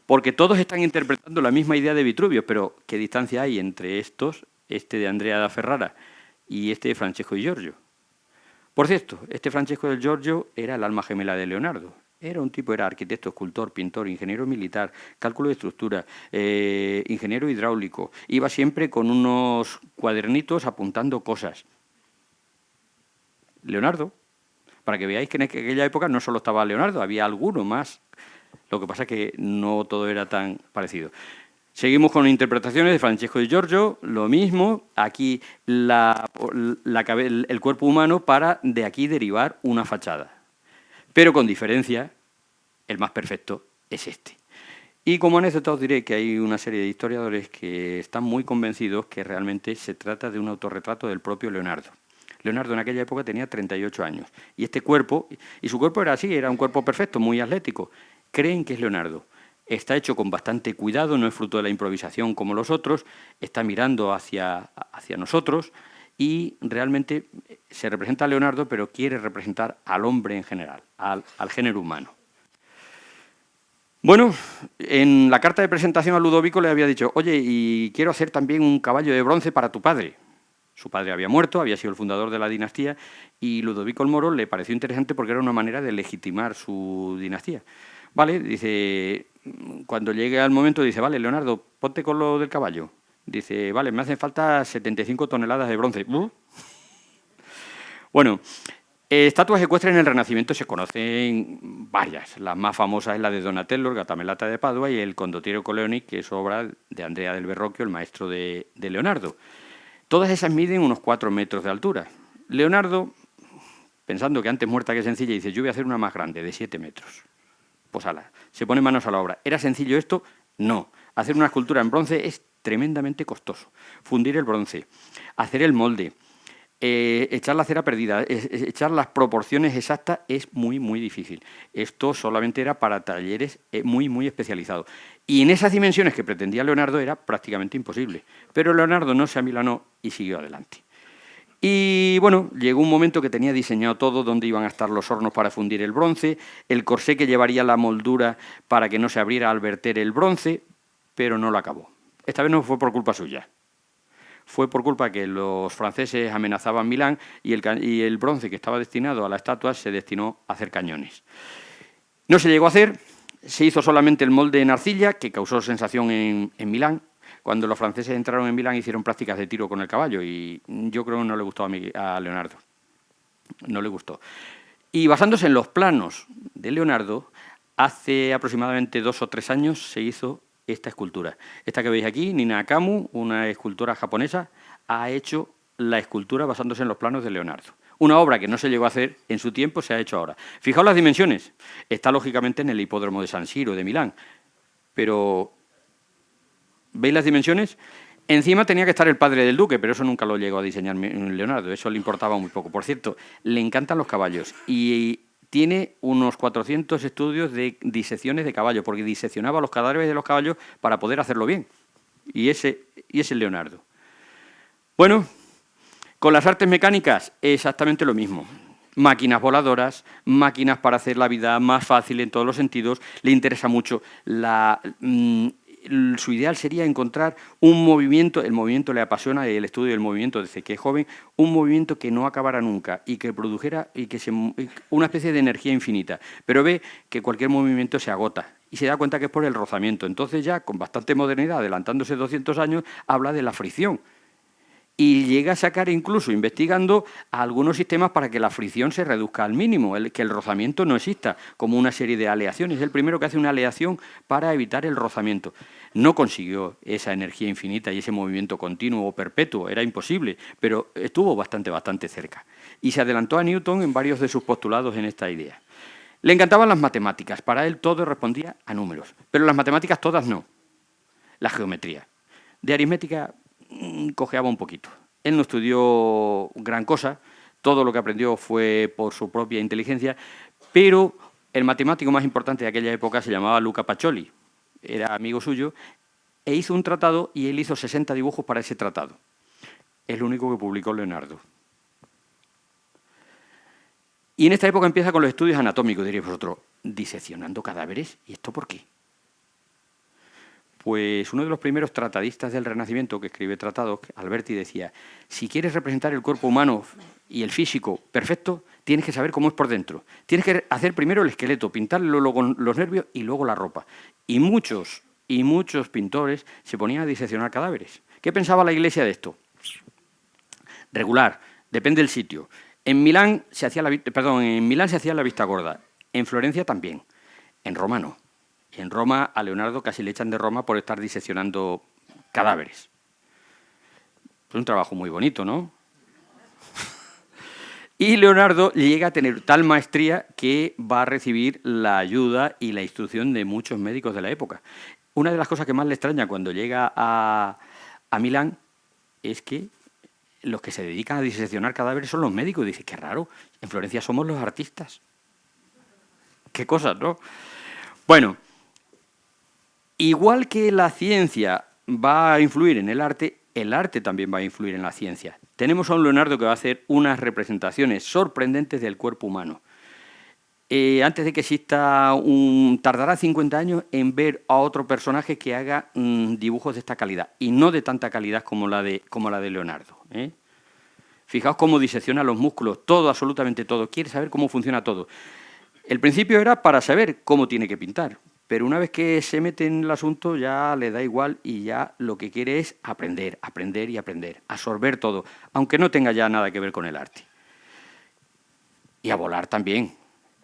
porque todos están interpretando la misma idea de Vitruvio, pero ¿qué distancia hay entre estos, este de Andrea da Ferrara y este de Francesco di Giorgio? Por cierto, este Francesco di Giorgio era el alma gemela de Leonardo. Era arquitecto, escultor, pintor, ingeniero militar, cálculo de estructura, ingeniero hidráulico. Iba siempre con unos cuadernitos apuntando cosas. Leonardo, para que veáis que en aquella época no solo estaba Leonardo, había alguno más. Lo que pasa es que no todo era tan parecido. Seguimos con interpretaciones de Francesco di Giorgio, lo mismo, aquí el cuerpo humano para de aquí derivar una fachada. Pero con diferencia, el más perfecto es este. Y como anécdota os diré que hay una serie de historiadores que están muy convencidos que realmente se trata de un autorretrato del propio Leonardo. Leonardo en aquella época tenía 38 años y este cuerpo, y su cuerpo era así, era un cuerpo perfecto, muy atlético. Creen que es Leonardo. Está hecho con bastante cuidado, no es fruto de la improvisación como los otros, está mirando hacia nosotros y realmente se representa a Leonardo, pero quiere representar al hombre en general, al género humano. Bueno, en la carta de presentación a Ludovico le había dicho, oye, y quiero hacer también un caballo de bronce para tu padre. Su padre había muerto, había sido el fundador de la dinastía, y Ludovico el Moro le pareció interesante porque era una manera de legitimar su dinastía. Vale, dice, cuando llegue al momento, dice, vale, Leonardo, ponte con lo del caballo. Dice, vale, me hacen falta 75 toneladas de bronce. Bueno, estatuas ecuestres en el Renacimiento se conocen varias. La más famosa es la de Donatello, el Gatamelata de Padua, y el Condottiero Coleoni, que es obra de Andrea del Verrocchio, el maestro de Leonardo. Todas esas miden unos 4 metros de altura. Leonardo, pensando que antes muerta que sencilla, dice, yo voy a hacer una más grande, de 7 metros. Pues ala, se pone manos a la obra. ¿Era sencillo esto? No. Hacer una escultura en bronce es tremendamente costoso. Fundir el bronce, hacer el molde, echar la cera perdida, echar las proporciones exactas es muy, muy difícil. Esto solamente era para talleres muy, muy especializados. Y en esas dimensiones que pretendía Leonardo era prácticamente imposible. Pero Leonardo no se amilanó y siguió adelante. Y bueno, llegó un momento que tenía diseñado todo, dónde iban a estar los hornos para fundir el bronce, el corsé que llevaría la moldura para que no se abriera al verter el bronce, pero no lo acabó. Esta vez no fue por culpa suya. Fue por culpa que los franceses amenazaban Milán y el bronce que estaba destinado a la estatua se destinó a hacer cañones. No se llegó a hacer, se hizo solamente el molde en arcilla, que causó sensación en Milán. Cuando los franceses entraron en Milán hicieron prácticas de tiro con el caballo y yo creo que no le gustó a Leonardo. No le gustó. Y basándose en los planos de Leonardo, hace aproximadamente 2 o 3 años se hizo esta escultura. Esta que veis aquí, Nina Akamu, una escultora japonesa, ha hecho la escultura basándose en los planos de Leonardo. Una obra que no se llegó a hacer en su tiempo se ha hecho ahora. Fijaos las dimensiones. Está lógicamente en el hipódromo de San Siro de Milán, pero ¿veis las dimensiones? Encima tenía que estar el padre del duque, pero eso nunca lo llegó a diseñar Leonardo, eso le importaba muy poco. Por cierto, le encantan los caballos y tiene unos 400 estudios de disecciones de caballos, porque diseccionaba los cadáveres de los caballos para poder hacerlo bien. Y ese es Leonardo. Bueno, con las artes mecánicas exactamente lo mismo. Máquinas voladoras, máquinas para hacer la vida más fácil en todos los sentidos. Le interesa mucho su ideal sería encontrar un movimiento, el movimiento le apasiona, el estudio del movimiento desde que es joven, un movimiento que no acabara nunca y que produjera una especie de energía infinita. Pero ve que cualquier movimiento se agota y se da cuenta que es por el rozamiento. Entonces ya, con bastante modernidad, adelantándose 200 años, habla de la fricción. Y llega a sacar incluso, investigando, algunos sistemas para que la fricción se reduzca al mínimo, que el rozamiento no exista, como una serie de aleaciones. Es el primero que hace una aleación para evitar el rozamiento. No consiguió esa energía infinita y ese movimiento continuo o perpetuo, era imposible, pero estuvo bastante cerca. Y se adelantó a Newton en varios de sus postulados en esta idea. Le encantaban las matemáticas, para él todo respondía a números, pero las matemáticas todas no. La geometría. De aritmética cojeaba un poquito. Él no estudió gran cosa, todo lo que aprendió fue por su propia inteligencia, pero el matemático más importante de aquella época se llamaba Luca Pacioli, era amigo suyo, e hizo un tratado y él hizo 60 dibujos para ese tratado. Es lo único que publicó Leonardo. Y en esta época empieza con los estudios anatómicos, diréis vosotros, diseccionando cadáveres, ¿y esto por qué? Pues uno de los primeros tratadistas del Renacimiento que escribe tratados, Alberti, decía: si quieres representar el cuerpo humano y el físico perfecto, tienes que saber cómo es por dentro. Tienes que hacer primero el esqueleto, pintarlo, luego los nervios y luego la ropa. Y muchos pintores se ponían a diseccionar cadáveres. ¿Qué pensaba la Iglesia de esto? Regular, depende del sitio. En Milán se hacía la vista gorda, en Florencia también, en Roma no. En Roma a Leonardo casi le echan de Roma por estar diseccionando cadáveres. Es un trabajo muy bonito, ¿no? Y Leonardo llega a tener tal maestría que va a recibir la ayuda y la instrucción de muchos médicos de la época. Una de las cosas que más le extraña cuando llega a Milán es que los que se dedican a diseccionar cadáveres son los médicos. Dice, qué raro, en Florencia somos los artistas. Qué cosas, ¿no? Bueno, igual que la ciencia va a influir en el arte también va a influir en la ciencia. Tenemos a un Leonardo que va a hacer unas representaciones sorprendentes del cuerpo humano. Antes de que exista tardará 50 años en ver a otro personaje que haga dibujos de esta calidad, y no de tanta calidad como la de Leonardo, ¿eh? Fijaos cómo disecciona los músculos, todo, absolutamente todo. Quiere saber cómo funciona todo. El principio era para saber cómo tiene que pintar, pero una vez que se mete en el asunto ya le da igual y ya lo que quiere es aprender, aprender y aprender, absorber todo, aunque no tenga ya nada que ver con el arte. Y a volar también.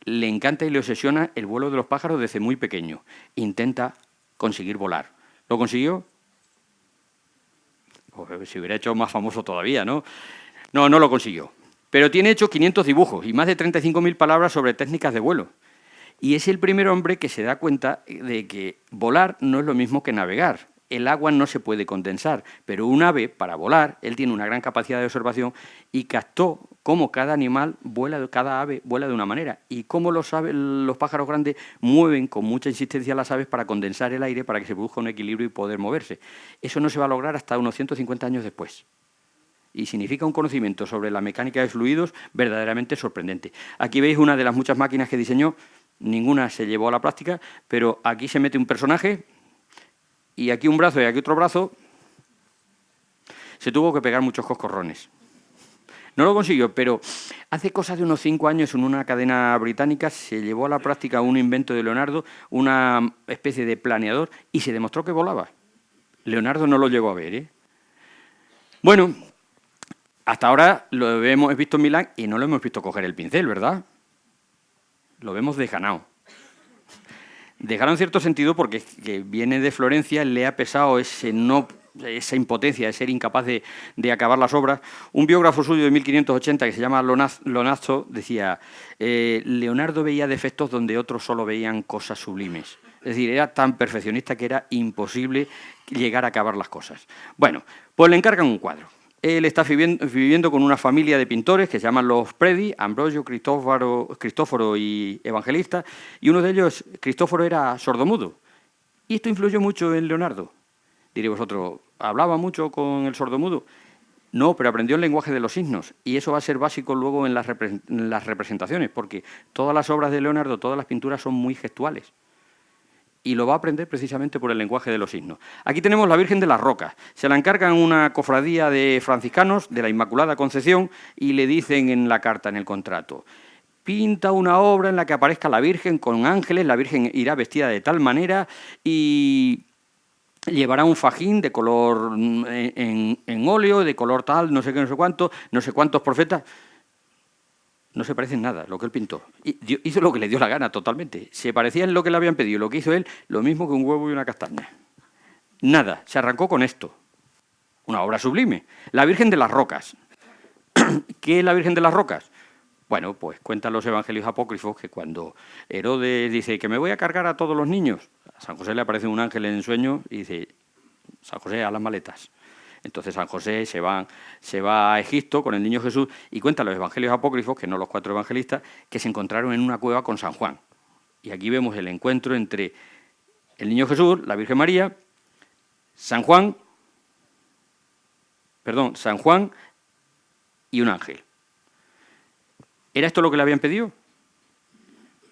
Le encanta y le obsesiona el vuelo de los pájaros desde muy pequeño. Intenta conseguir volar. ¿Lo consiguió? Pues se hubiera hecho más famoso todavía, ¿no? No lo consiguió. Pero tiene hecho 500 dibujos y más de 35.000 palabras sobre técnicas de vuelo. Y es el primer hombre que se da cuenta de que volar no es lo mismo que navegar. El agua no se puede condensar, pero un ave, para volar, él tiene una gran capacidad de observación y captó cómo cada animal vuela, cada ave vuela de una manera y cómo los pájaros grandes mueven con mucha insistencia a las aves para condensar el aire para que se produzca un equilibrio y poder moverse. Eso no se va a lograr hasta unos 150 años después. Y significa un conocimiento sobre la mecánica de fluidos verdaderamente sorprendente. Aquí veis una de las muchas máquinas que diseñó, ninguna se llevó a la práctica, pero aquí se mete un personaje y aquí un brazo y aquí otro brazo. Se tuvo que pegar muchos coscorrones. No lo consiguió, pero hace cosa de unos 5 años en una cadena británica se llevó a la práctica un invento de Leonardo, una especie de planeador, y se demostró que volaba. Leonardo no lo llegó a ver, ¿eh? Bueno, hasta ahora lo hemos visto en Milán y no lo hemos visto coger el pincel, ¿verdad? Lo vemos desganado. Desganado en cierto sentido porque que viene de Florencia, le ha pesado esa impotencia de ser incapaz de acabar las obras. Un biógrafo suyo de 1580 que se llama Lonazzo decía: Leonardo veía defectos donde otros solo veían cosas sublimes. Es decir, era tan perfeccionista que era imposible llegar a acabar las cosas. Bueno, pues le encargan un cuadro. Él está viviendo con una familia de pintores que se llaman los Predi, Ambrogio, Cristóforo y Evangelista, y uno de ellos, Cristóforo, era sordomudo. Y esto influyó mucho en Leonardo. Diréis vosotros, ¿hablaba mucho con el sordomudo? No, pero aprendió el lenguaje de los signos, y eso va a ser básico luego en las representaciones, porque todas las obras de Leonardo, todas las pinturas son muy gestuales. Y lo va a aprender precisamente por el lenguaje de los signos. Aquí tenemos la Virgen de las Rocas. Se la encargan una cofradía de franciscanos de la Inmaculada Concepción y le dicen en la carta, en el contrato: pinta una obra en la que aparezca la Virgen con ángeles, la Virgen irá vestida de tal manera y llevará un fajín de color en óleo, de color tal, no sé qué, no sé cuántos profetas. No se parecen nada lo que él pintó. Hizo lo que le dio la gana totalmente. Se parecía en lo que le habían pedido. Lo que hizo él, lo mismo que un huevo y una castaña. Nada, se arrancó con esto. Una obra sublime. La Virgen de las Rocas. ¿Qué es la Virgen de las Rocas? Bueno, pues cuentan los evangelios apócrifos que cuando Herodes dice que me voy a cargar a todos los niños, a San José le aparece un ángel en sueño y dice: San José, a las maletas. Entonces San José se va a Egipto con el niño Jesús y cuentan los evangelios apócrifos, que no los 4 evangelistas, que se encontraron en una cueva con San Juan. Y aquí vemos el encuentro entre el niño Jesús, la Virgen María, San Juan y un ángel. ¿Era esto lo que le habían pedido?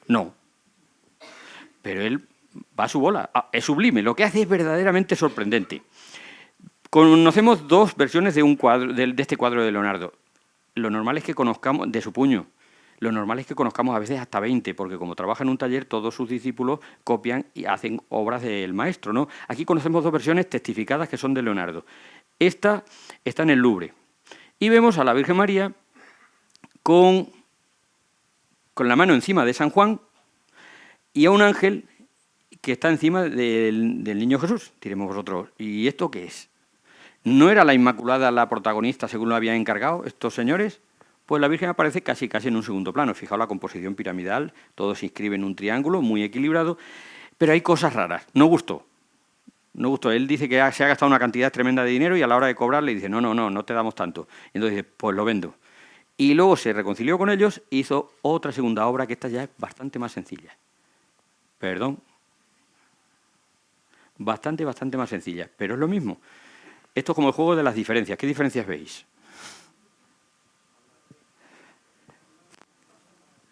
No. Pero él va a su bola, es sublime, lo que hace es verdaderamente sorprendente. Conocemos dos versiones de este cuadro de Leonardo. Lo normal es que conozcamos, de su puño, lo normal es que conozcamos a veces hasta 20, porque como trabaja en un taller, todos sus discípulos copian y hacen obras del maestro, ¿no? Aquí conocemos dos versiones testificadas que son de Leonardo. Esta está en el Louvre. Y vemos a la Virgen María con la mano encima de San Juan y a un ángel que está encima del Niño Jesús, diremos vosotros. ¿Y esto qué es? ¿No era la Inmaculada la protagonista según lo habían encargado estos señores? Pues la Virgen aparece casi en un segundo plano. Fijaos la composición piramidal, todo se inscribe en un triángulo muy equilibrado, pero hay cosas raras. No gustó. No gustó. Él dice que se ha gastado una cantidad tremenda de dinero y a la hora de cobrar le dice, no te damos tanto. Y entonces dice, pues lo vendo. Y luego se reconcilió con ellos e hizo otra segunda obra que esta ya es bastante más sencilla. Perdón. Bastante más sencilla, pero es lo mismo. Esto es como el juego de las diferencias. ¿Qué diferencias veis?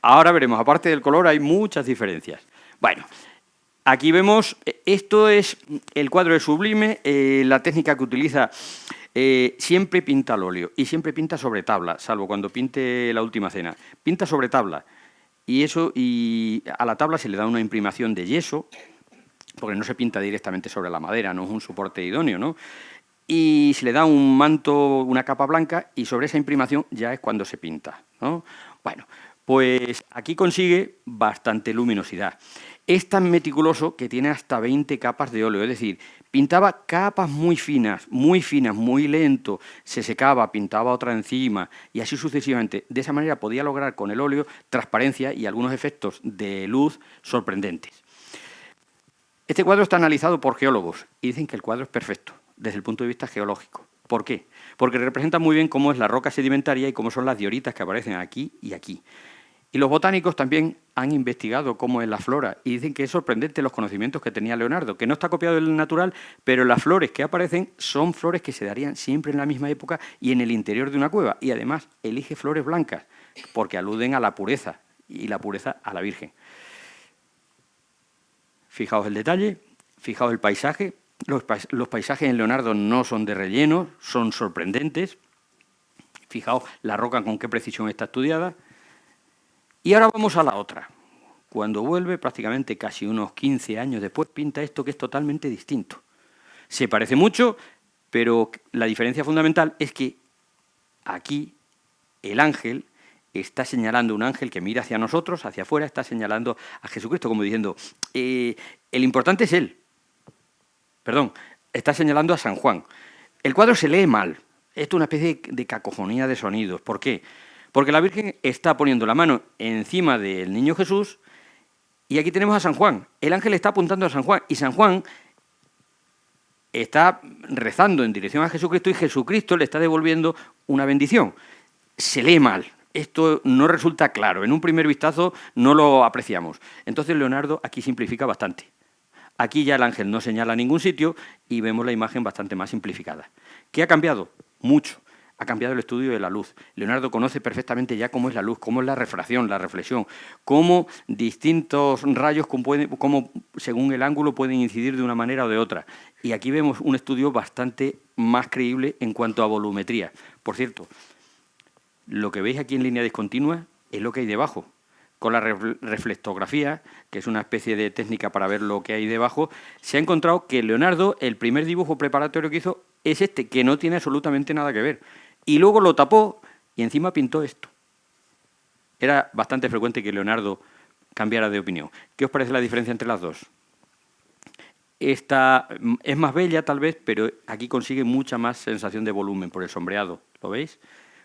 Ahora veremos, aparte del color hay muchas diferencias. Bueno, aquí vemos, esto es el cuadro de Sublime, la técnica que utiliza siempre pinta al óleo y siempre pinta sobre tabla, salvo cuando pinte la Última Cena. Pinta sobre tabla y a la tabla se le da una imprimación de yeso, porque no se pinta directamente sobre la madera, no es un soporte idóneo, ¿no? Y se le da un manto, una capa blanca, y sobre esa imprimación ya es cuando se pinta, ¿no? Bueno, pues aquí consigue bastante luminosidad. Es tan meticuloso que tiene hasta 20 capas de óleo, es decir, pintaba capas muy finas, muy lento, se secaba, pintaba otra encima y así sucesivamente. De esa manera podía lograr con el óleo transparencia y algunos efectos de luz sorprendentes. Este cuadro está analizado por geólogos y dicen que el cuadro es perfecto desde el punto de vista geológico. ¿Por qué? Porque representa muy bien cómo es la roca sedimentaria y cómo son las dioritas que aparecen aquí y aquí. Y los botánicos también han investigado cómo es la flora y dicen que es sorprendente los conocimientos que tenía Leonardo, que no está copiado del natural, pero las flores que aparecen son flores que se darían siempre en la misma época y en el interior de una cueva. Y además elige flores blancas porque aluden a la pureza y la pureza a la Virgen. Fijaos el detalle, fijaos el paisaje. Los paisajes en Leonardo no son de relleno, son sorprendentes. Fijaos la roca con qué precisión está estudiada. Y ahora vamos a la otra. Cuando vuelve, prácticamente casi unos 15 años después, pinta esto que es totalmente distinto. Se parece mucho, pero la diferencia fundamental es que aquí el ángel está señalando, un ángel que mira hacia nosotros, hacia afuera, está señalando a Jesucristo, como diciendo, el importante es él. Perdón, está señalando a San Juan. El cuadro se lee mal. Esto es una especie de cacofonía de sonidos. ¿Por qué? Porque la Virgen está poniendo la mano encima del Niño Jesús y aquí tenemos a San Juan. El ángel está apuntando a San Juan y San Juan está rezando en dirección a Jesucristo y Jesucristo le está devolviendo una bendición. Se lee mal. Esto no resulta claro. En un primer vistazo no lo apreciamos. Entonces Leonardo aquí simplifica bastante. Aquí ya el ángel no señala a ningún sitio y vemos la imagen bastante más simplificada. ¿Qué ha cambiado? Mucho. Ha cambiado el estudio de la luz. Leonardo conoce perfectamente ya cómo es la luz, cómo es la refracción, la reflexión, cómo distintos rayos, cómo según el ángulo pueden incidir de una manera o de otra. Y aquí vemos un estudio bastante más creíble en cuanto a volumetría. Por cierto, lo que veis aquí en línea discontinua es lo que hay debajo. Con la reflectografía, que es una especie de técnica para ver lo que hay debajo, se ha encontrado que Leonardo, el primer dibujo preparatorio que hizo, es este, que no tiene absolutamente nada que ver. Y luego lo tapó y encima pintó esto. Era bastante frecuente que Leonardo cambiara de opinión. ¿Qué os parece la diferencia entre las dos? Esta es más bella tal vez, pero aquí consigue mucha más sensación de volumen por el sombreado. ¿Lo veis?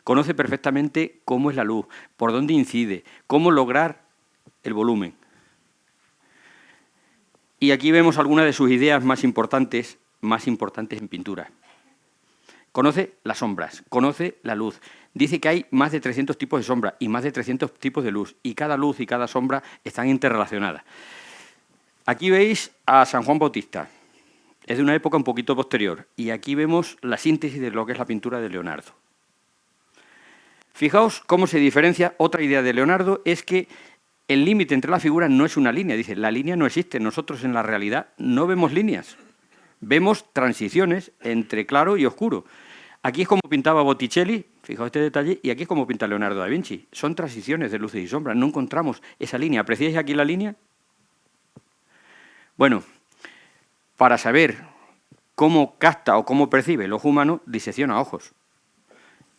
Conoce perfectamente cómo es la luz, por dónde incide, cómo lograr el volumen. Y aquí vemos algunas de sus ideas más importantes en pintura. Conoce las sombras, conoce la luz. Dice que hay más de 300 tipos de sombra y más de 300 tipos de luz. Y cada luz y cada sombra están interrelacionadas. Aquí veis a San Juan Bautista. Es de una época un poquito posterior. Y aquí vemos la síntesis de lo que es la pintura de Leonardo. Fijaos cómo se diferencia. Otra idea de Leonardo es que el límite entre las figuras no es una línea. Dice, la línea no existe. Nosotros en la realidad no vemos líneas. Vemos transiciones entre claro y oscuro. Aquí es como pintaba Botticelli, fijaos este detalle, y aquí es como pinta Leonardo da Vinci. Son transiciones de luces y sombras, no encontramos esa línea. ¿Apreciáis aquí la línea? Bueno, para saber cómo capta o cómo percibe el ojo humano, disecciona ojos.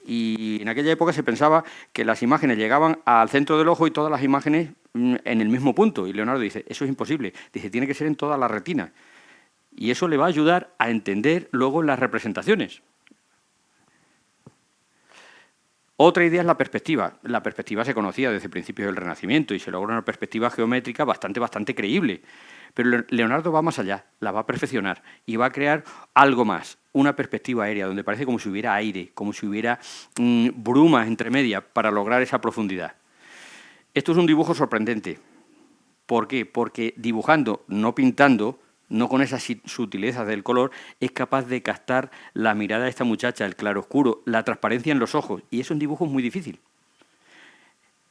Y en aquella época se pensaba que las imágenes llegaban al centro del ojo y todas las imágenes en el mismo punto. Y Leonardo dice, eso es imposible. Dice, tiene que ser en toda la retina. Y eso le va a ayudar a entender luego las representaciones. Otra idea es la perspectiva. La perspectiva se conocía desde principios del Renacimiento y se logra una perspectiva geométrica bastante creíble. Pero Leonardo va más allá, la va a perfeccionar y va a crear algo más, una perspectiva aérea, donde parece como si hubiera aire, como si hubiera brumas entre medias para lograr esa profundidad. Esto es un dibujo sorprendente. ¿Por qué? Porque dibujando, no pintando, no con esas sutilezas del color, es capaz de captar la mirada de esta muchacha, el claroscuro, la transparencia en los ojos, y eso en dibujo es muy difícil.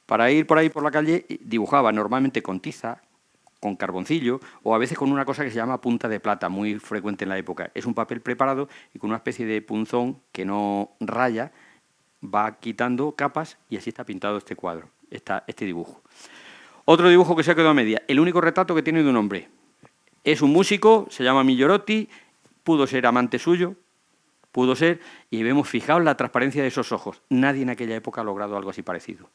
Para ir por ahí por la calle dibujaba normalmente con tiza, con carboncillo o a veces con una cosa que se llama punta de plata, muy frecuente en la época. Es un papel preparado y con una especie de punzón que no raya, va quitando capas y así está pintado este cuadro, este dibujo. Otro dibujo que se ha quedado a media, el único retrato que tiene de un hombre. Es un músico, se llama Migliorotti, pudo ser amante suyo, pudo ser, y vemos, fijaos la transparencia de esos ojos. Nadie en aquella época ha logrado algo así parecido.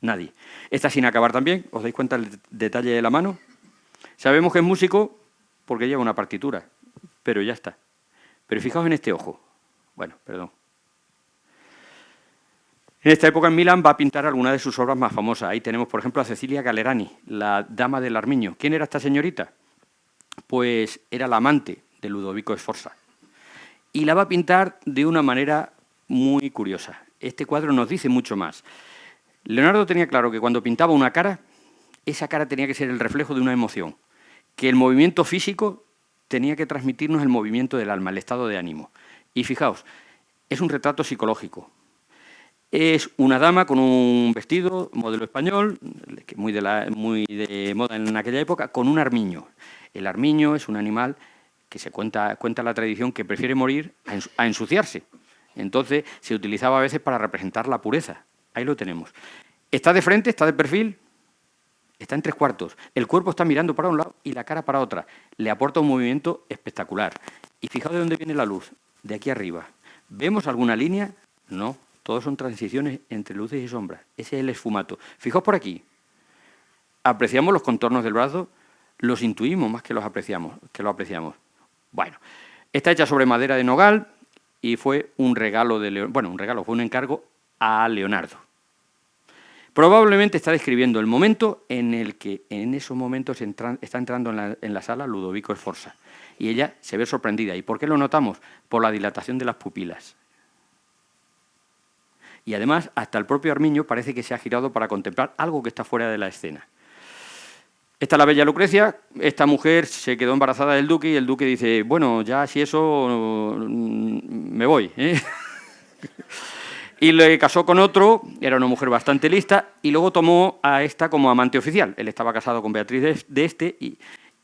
Nadie. Está sin acabar también, ¿os dais cuenta del detalle de la mano? Sabemos que es músico porque lleva una partitura, pero ya está. Pero fijaos en este ojo. Bueno, perdón. En esta época en Milán va a pintar algunas de sus obras más famosas. Ahí tenemos, por ejemplo, a Cecilia Gallerani, la dama del Armiño. ¿Quién era esta señorita? Pues era la amante de Ludovico Sforza. Y la va a pintar de una manera muy curiosa. Este cuadro nos dice mucho más. Leonardo tenía claro que cuando pintaba una cara, esa cara tenía que ser el reflejo de una emoción, que el movimiento físico tenía que transmitirnos el movimiento del alma, el estado de ánimo. Y fijaos, es un retrato psicológico. Es una dama con un vestido, modelo español, muy de moda en aquella época, con un armiño. El armiño es un animal que se cuenta la tradición que prefiere morir a ensuciarse. Entonces se utilizaba a veces para representar la pureza. Ahí lo tenemos. Está de frente, está de perfil, está en 3/4. El cuerpo está mirando para un lado y la cara para otra. Le aporta un movimiento espectacular. Y fijaos de dónde viene la luz, de aquí arriba. ¿Vemos alguna línea? No. Todos son transiciones entre luces y sombras. Ese es el esfumato. Fijaos por aquí. Apreciamos los contornos del brazo, los intuimos más que lo apreciamos. Bueno, está hecha sobre madera de nogal y fue un regalo fue un encargo a Leonardo. Probablemente está describiendo el momento en el que en esos momentos está entrando en la sala Ludovico Sforza. Y ella se ve sorprendida. ¿Y por qué lo notamos? Por la dilatación de las pupilas. Y además, hasta el propio Armiño parece que se ha girado para contemplar algo que está fuera de la escena. Esta es la bella Lucrecia. Esta mujer se quedó embarazada del duque y el duque dice, bueno, ya si eso me voy, ¿eh? Y le casó con otro, era una mujer bastante lista, y luego tomó a esta como amante oficial. Él estaba casado con Beatriz de Este,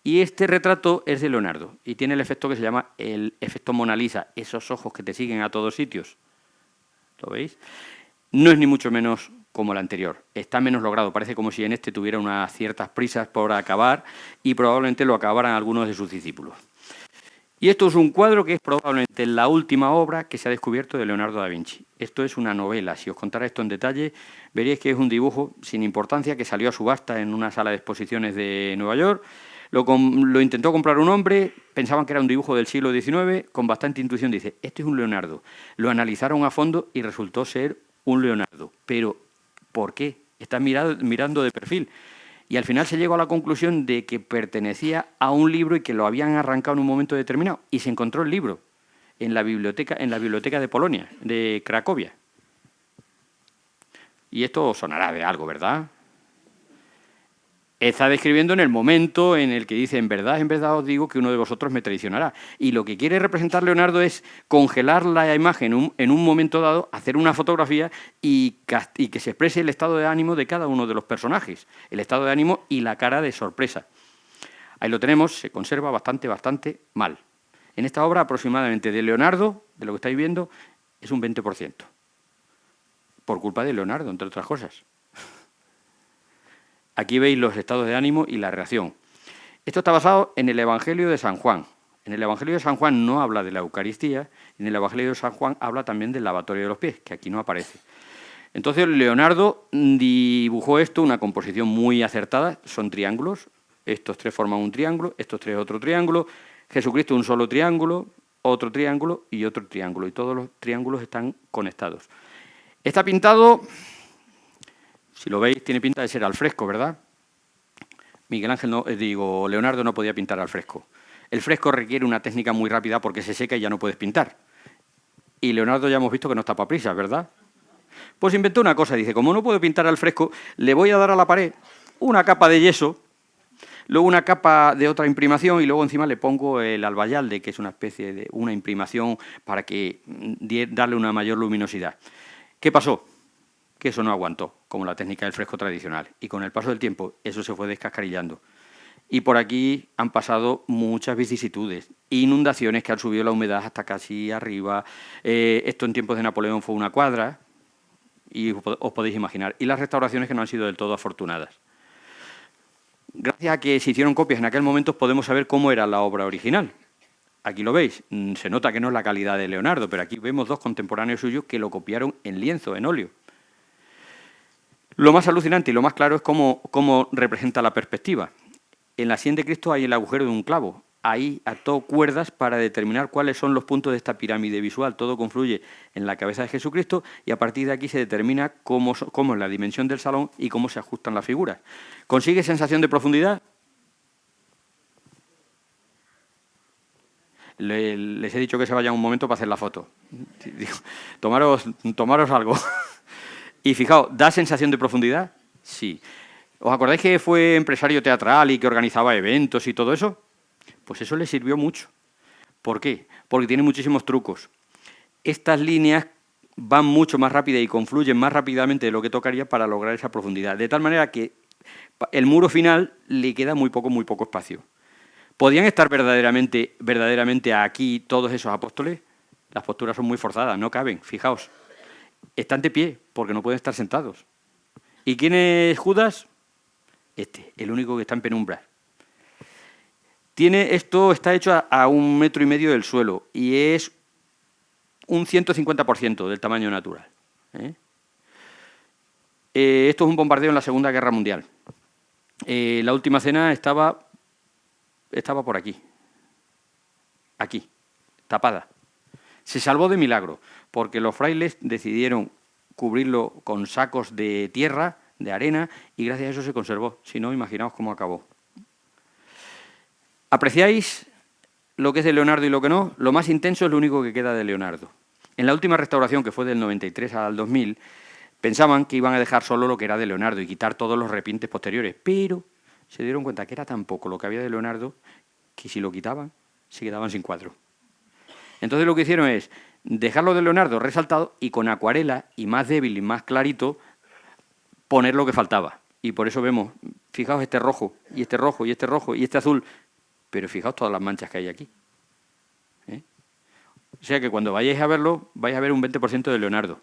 y este retrato es de Leonardo, y tiene el efecto que se llama el efecto Mona Lisa, esos ojos que te siguen a todos sitios. ¿Lo veis? No es ni mucho menos como el anterior, está menos logrado, parece como si en este tuviera unas ciertas prisas por acabar, y probablemente lo acabaran algunos de sus discípulos. Y esto es un cuadro que es probablemente la última obra que se ha descubierto de Leonardo da Vinci. Esto es una novela. Si os contara esto en detalle, veríais que es un dibujo sin importancia que salió a subasta en una sala de exposiciones de Nueva York. Lo intentó comprar un hombre, pensaban que era un dibujo del siglo XIX, con bastante intuición dice, este es un Leonardo. Lo analizaron a fondo y resultó ser un Leonardo. Pero, ¿por qué? Está mirando de perfil. Y al final se llegó a la conclusión de que pertenecía a un libro y que lo habían arrancado en un momento determinado. Y se encontró el libro en la biblioteca de Polonia, de Cracovia. Y esto sonará de algo, ¿verdad? Está describiendo en el momento en el que dice, en verdad os digo que uno de vosotros me traicionará. Y lo que quiere representar Leonardo es congelar la imagen en un momento dado, hacer una fotografía y que se exprese el estado de ánimo de cada uno de los personajes, el estado de ánimo y la cara de sorpresa. Ahí lo tenemos, se conserva bastante mal. En esta obra aproximadamente de Leonardo, de lo que estáis viendo, es un 20%. Por culpa de Leonardo, entre otras cosas. Aquí veis los estados de ánimo y la reacción. Esto está basado en el Evangelio de San Juan. En el Evangelio de San Juan no habla de la Eucaristía, en el Evangelio de San Juan habla también del lavatorio de los pies, que aquí no aparece. Entonces Leonardo dibujó esto, una composición muy acertada, son triángulos, estos tres forman un triángulo, estos tres otro triángulo, Jesucristo un solo triángulo, otro triángulo y otro triángulo, y todos los triángulos están conectados. Está pintado... Si lo veis, tiene pinta de ser al fresco, ¿verdad? Leonardo no podía pintar al fresco. El fresco requiere una técnica muy rápida porque se seca y ya no puedes pintar. Y Leonardo ya hemos visto que no está para prisas, ¿verdad? Pues inventó una cosa, dice, como no puedo pintar al fresco, le voy a dar a la pared una capa de yeso, luego una capa de otra imprimación y luego encima le pongo el albayalde, que es una especie de una imprimación para darle una mayor luminosidad. ¿Qué pasó? Que eso no aguantó, como la técnica del fresco tradicional. Y con el paso del tiempo, eso se fue descascarillando. Y por aquí han pasado muchas vicisitudes, inundaciones que han subido la humedad hasta casi arriba. Esto en tiempos de Napoleón fue una cuadra, y os podéis imaginar. Y las restauraciones que no han sido del todo afortunadas. Gracias a que se hicieron copias en aquel momento, podemos saber cómo era la obra original. Aquí lo veis, se nota que no es la calidad de Leonardo, pero aquí vemos dos contemporáneos suyos que lo copiaron en lienzo, en óleo. Lo más alucinante y lo más claro es cómo representa la perspectiva. En la sien de Cristo hay el agujero de un clavo. Ahí ató cuerdas para determinar cuáles son los puntos de esta pirámide visual. Todo confluye en la cabeza de Jesucristo y a partir de aquí se determina cómo es la dimensión del salón y cómo se ajustan las figuras. ¿Consigue sensación de profundidad? Les he dicho que se vayan un momento para hacer la foto. Tomaros algo. Y fijaos, ¿da sensación de profundidad? Sí. ¿Os acordáis que fue empresario teatral y que organizaba eventos y todo eso? Pues eso le sirvió mucho. ¿Por qué? Porque tiene muchísimos trucos. Estas líneas van mucho más rápidas y confluyen más rápidamente de lo que tocaría para lograr esa profundidad. De tal manera que el muro final le queda muy poco espacio. ¿Podían estar verdaderamente aquí todos esos apóstoles? Las posturas son muy forzadas, no caben, fijaos. Están de pie, porque no pueden estar sentados. ¿Y quién es Judas? El único que está en penumbra. Esto está hecho a 1,5 metros del suelo y es un 150% del tamaño natural. Esto es un bombardeo en la Segunda Guerra Mundial. La última cena estaba por aquí, tapada. Se salvó de milagro, porque los frailes decidieron cubrirlo con sacos de tierra, de arena, y gracias a eso se conservó. Si no, imaginaos cómo acabó. ¿Apreciáis lo que es de Leonardo y lo que no? Lo más intenso es lo único que queda de Leonardo. En la última restauración, que fue del 93 al 2000, pensaban que iban a dejar solo lo que era de Leonardo y quitar todos los repintes posteriores, pero se dieron cuenta que era tan poco lo que había de Leonardo que si lo quitaban, se quedaban sin cuadro. Entonces lo que hicieron es dejarlo de Leonardo resaltado y con acuarela y más débil y más clarito poner lo que faltaba. Y por eso vemos, fijaos este rojo, y este rojo, y este rojo, y este azul, pero fijaos todas las manchas que hay aquí. O sea que cuando vayáis a verlo, vais a ver un 20% de Leonardo.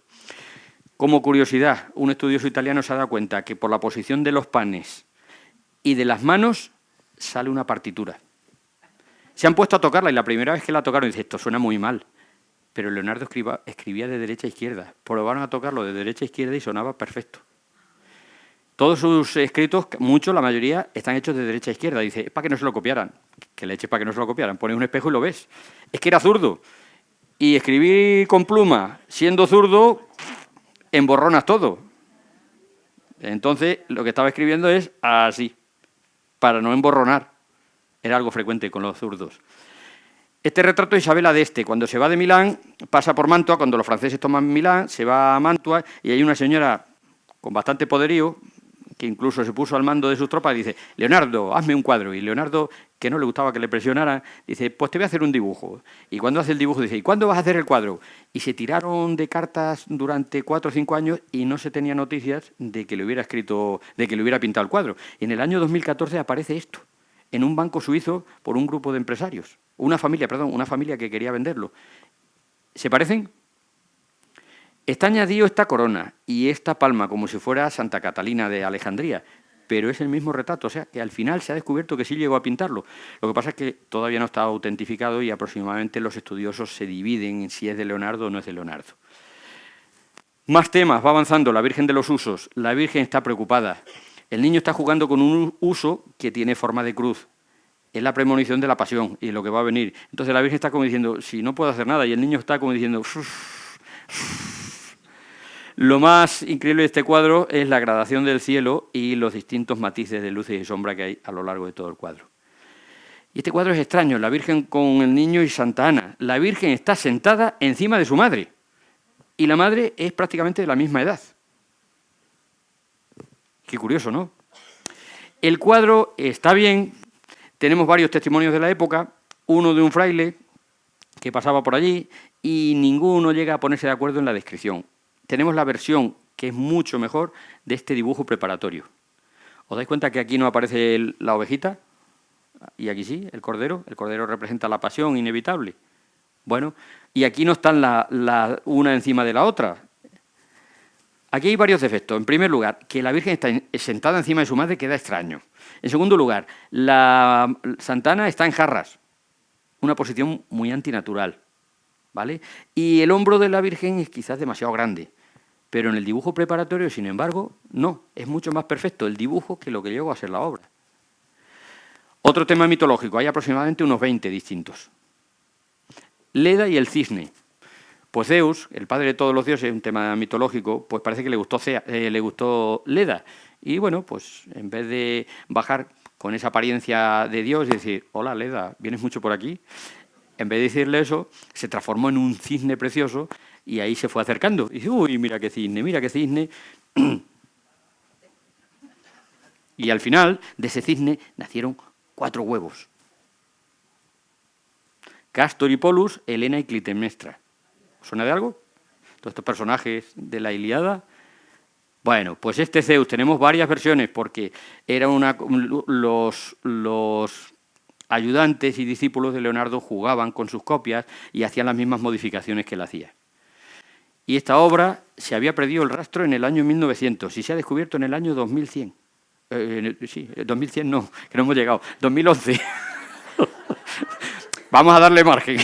Como curiosidad, un estudioso italiano se ha dado cuenta que por la posición de los panes y de las manos sale una partitura. Se han puesto a tocarla y la primera vez que la tocaron dice, esto suena muy mal. Pero Leonardo escribía de derecha a izquierda. Probaron a tocarlo de derecha a izquierda y sonaba perfecto. Todos sus escritos, muchos, la mayoría, están hechos de derecha a izquierda. Dice, es para que no se lo copiaran. Que le eches para que no se lo copiaran. Pones un espejo y lo ves. Es que era zurdo. Y escribir con pluma, siendo zurdo, emborronas todo. Entonces, lo que estaba escribiendo es así, para no emborronar. Era algo frecuente con los zurdos. Este retrato de Isabela d'Este, cuando se va de Milán, pasa por Mantua, cuando los franceses toman Milán, se va a Mantua y hay una señora con bastante poderío, que incluso se puso al mando de sus tropas, dice, Leonardo, hazme un cuadro. Y Leonardo, que no le gustaba que le presionaran, dice, pues te voy a hacer un dibujo. Y cuando hace el dibujo dice, ¿y cuándo vas a hacer el cuadro? Y se tiraron de cartas durante 4 o 5 años y no se tenía noticias de que le hubiera escrito, de que le hubiera pintado el cuadro. Y en el año 2014 aparece esto, en un banco suizo por un grupo de empresarios. Una familia que quería venderlo. ¿Se parecen? Está añadido esta corona y esta palma como si fuera Santa Catalina de Alejandría, pero es el mismo retrato, o sea que al final se ha descubierto que sí llegó a pintarlo. Lo que pasa es que todavía no está autentificado y aproximadamente los estudiosos se dividen en si es de Leonardo o no es de Leonardo. Más temas, va avanzando, la Virgen de los Usos. La Virgen está preocupada. El niño está jugando con un uso que tiene forma de cruz. Es la premonición de la pasión y lo que va a venir. Entonces la Virgen está como diciendo, si no puedo hacer nada, y el niño está como diciendo... Lo más increíble de este cuadro es la gradación del cielo y los distintos matices de luces y sombra que hay a lo largo de todo el cuadro. Y este cuadro es extraño, la Virgen con el niño y Santa Ana. La Virgen está sentada encima de su madre y la madre es prácticamente de la misma edad. Qué curioso, ¿no? El cuadro está bien, tenemos varios testimonios de la época, uno de un fraile que pasaba por allí y ninguno llega a ponerse de acuerdo en la descripción. Tenemos la versión, que es mucho mejor, de este dibujo preparatorio. ¿Os dais cuenta que aquí no aparece la ovejita? Y aquí sí, el cordero. El cordero representa la pasión inevitable. Bueno, y aquí no están una encima de la otra. Aquí hay varios defectos. En primer lugar, que la Virgen está sentada encima de su madre queda extraño. En segundo lugar, la Santa Ana está en jarras. Una posición muy antinatural, ¿vale? Y el hombro de la Virgen es quizás demasiado grande. Pero en el dibujo preparatorio, sin embargo, no. Es mucho más perfecto el dibujo que lo que llegó a ser la obra. Otro tema mitológico. Hay aproximadamente unos 20 distintos. Leda y el cisne. Pues Zeus, el padre de todos los dioses, un tema mitológico, pues parece que le gustó Leda. Y bueno, pues en vez de bajar con esa apariencia de Dios y decir, hola Leda, ¿vienes mucho por aquí? En vez de decirle eso, se transformó en un cisne precioso y ahí se fue acercando. Y dice, uy, mira qué cisne, mira qué cisne. Y al final de ese cisne nacieron 4 huevos. Cástor y Polus, Helena y Clitemnestra. ¿Suena de algo? Todos estos personajes de la Ilíada. Bueno, pues este Zeus, tenemos varias versiones porque era los ayudantes y discípulos de Leonardo jugaban con sus copias y hacían las mismas modificaciones que él hacía. Y esta obra se había perdido el rastro en el año 1900 y se ha descubierto en el año 2100. Sí, 2100 no, que no hemos llegado. 2011. Vamos a darle margen.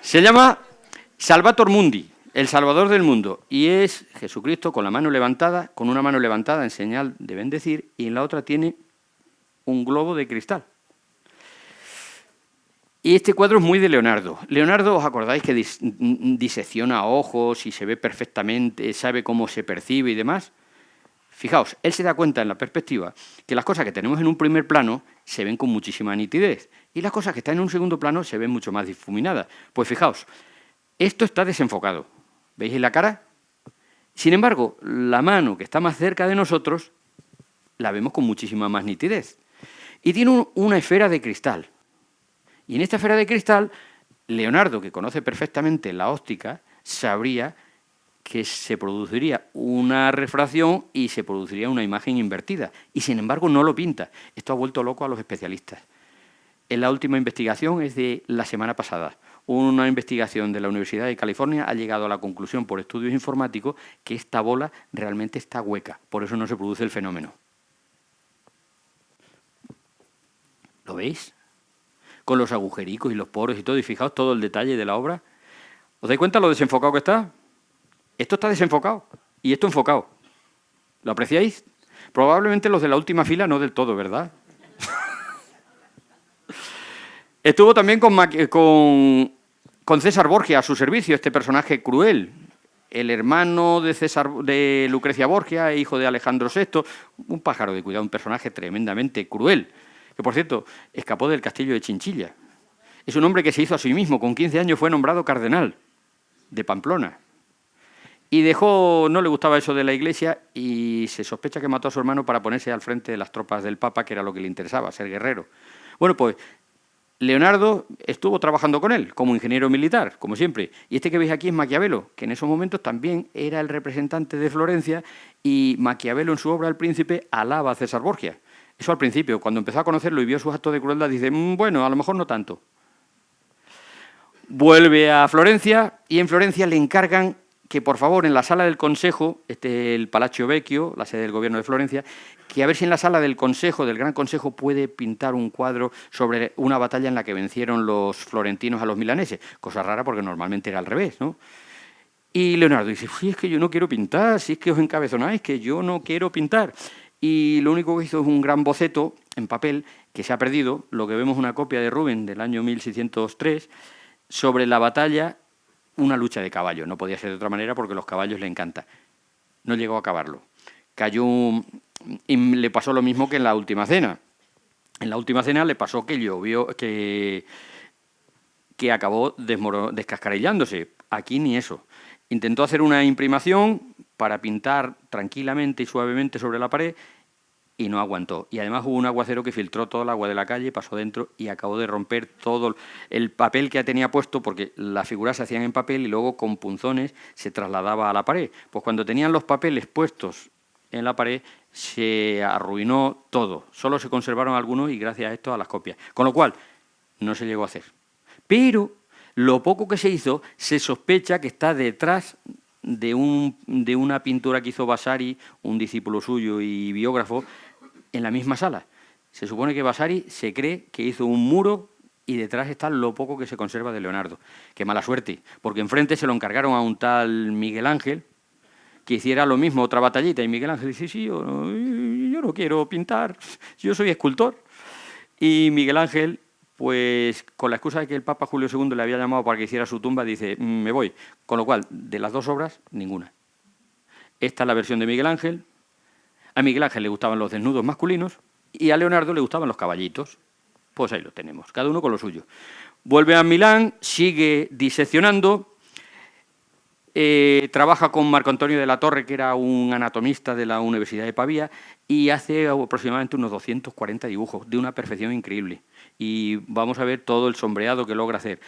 Se llama Salvator Mundi, el Salvador del mundo, y es Jesucristo con la mano levantada, con una mano levantada en señal de bendecir, y en la otra tiene un globo de cristal. Y este cuadro es muy de Leonardo. Leonardo, ¿os acordáis que disecciona ojos y se ve perfectamente, sabe cómo se percibe y demás? Fijaos, él se da cuenta en la perspectiva que las cosas que tenemos en un primer plano se ven con muchísima nitidez y las cosas que están en un segundo plano se ven mucho más difuminadas. Pues fijaos, esto está desenfocado. ¿Veis en la cara? Sin embargo, la mano que está más cerca de nosotros la vemos con muchísima más nitidez. Y tiene una esfera de cristal. Y en esta esfera de cristal, Leonardo, que conoce perfectamente la óptica, sabría que se produciría una refracción y se produciría una imagen invertida. Y sin embargo no lo pinta. Esto ha vuelto loco a los especialistas. En la última investigación es de la semana pasada. Una investigación de la Universidad de California ha llegado a la conclusión por estudios informáticos que esta bola realmente está hueca. Por eso no se produce el fenómeno. ¿Lo veis? Con los agujericos y los poros y todo. Y fijaos todo el detalle de la obra. ¿Os dais cuenta lo desenfocado que está? Esto está desenfocado y esto enfocado. ¿Lo apreciáis? Probablemente los de la última fila no del todo, ¿verdad? Estuvo también con César Borgia a su servicio, este personaje cruel, el hermano de Lucrecia Borgia, hijo de Alejandro VI, un pájaro de cuidado, un personaje tremendamente cruel, que por cierto escapó del castillo de Chinchilla. Es un hombre que se hizo a sí mismo, con 15 años fue nombrado cardenal de Pamplona. Y dejó, no le gustaba eso de la Iglesia y se sospecha que mató a su hermano para ponerse al frente de las tropas del Papa, que era lo que le interesaba, ser guerrero. Bueno, pues Leonardo estuvo trabajando con él como ingeniero militar, como siempre. Y este que veis aquí es Maquiavelo, que en esos momentos también era el representante de Florencia, y Maquiavelo en su obra El Príncipe alaba a César Borgia. Eso al principio, cuando empezó a conocerlo y vio sus actos de crueldad, dice, bueno, a lo mejor no tanto. Vuelve a Florencia y en Florencia le encargan que por favor en la sala del Consejo, el Palazzo Vecchio, la sede del gobierno de Florencia, que a ver si en la sala del Consejo, del Gran Consejo, puede pintar un cuadro sobre una batalla en la que vencieron los florentinos a los milaneses. Cosa rara porque normalmente era al revés, ¿no? Y Leonardo dice, uy, es que yo no quiero pintar, si es que os encabezonáis, que yo no quiero pintar. Y lo único que hizo es un gran boceto en papel que se ha perdido, lo que vemos una copia de Rubens del año 1603, sobre la batalla, una lucha de caballos. No podía ser de otra manera porque los caballos le encantan. No llegó a acabarlo. Cayó y le pasó lo mismo que en la Última Cena. En la Última Cena le pasó que llovió, que acabó descascarillándose. Aquí ni eso. Intentó hacer una imprimación para pintar tranquilamente y suavemente sobre la pared y no aguantó. Y además hubo un aguacero que filtró todo el agua de la calle, pasó dentro y acabó de romper todo el papel que tenía puesto, porque las figuras se hacían en papel y luego con punzones se trasladaba a la pared. Pues cuando tenían los papeles puestos en la pared se arruinó todo. Solo se conservaron algunos y gracias a esto a las copias. Con lo cual no se llegó a hacer. Pero lo poco que se hizo se sospecha que está detrás de una pintura que hizo Vasari, un discípulo suyo y biógrafo, en la misma sala. Se supone que Vasari se cree que hizo un muro y detrás está lo poco que se conserva de Leonardo. Qué mala suerte, porque enfrente se lo encargaron a un tal Miguel Ángel, que hiciera lo mismo, otra batallita, y Miguel Ángel dice, sí, yo no quiero pintar, yo soy escultor. Y Miguel Ángel, pues con la excusa de que el Papa Julio II le había llamado para que hiciera su tumba, dice, me voy. Con lo cual, de las dos obras, ninguna. Esta es la versión de Miguel Ángel. A Miguel Ángel le gustaban los desnudos masculinos y a Leonardo le gustaban los caballitos. Pues ahí lo tenemos, cada uno con lo suyo. Vuelve a Milán, sigue diseccionando, trabaja con Marco Antonio de la Torre, que era un anatomista de la Universidad de Pavía, y hace aproximadamente unos 240 dibujos de una perfección increíble. Y vamos a ver todo el sombreado que logra hacer.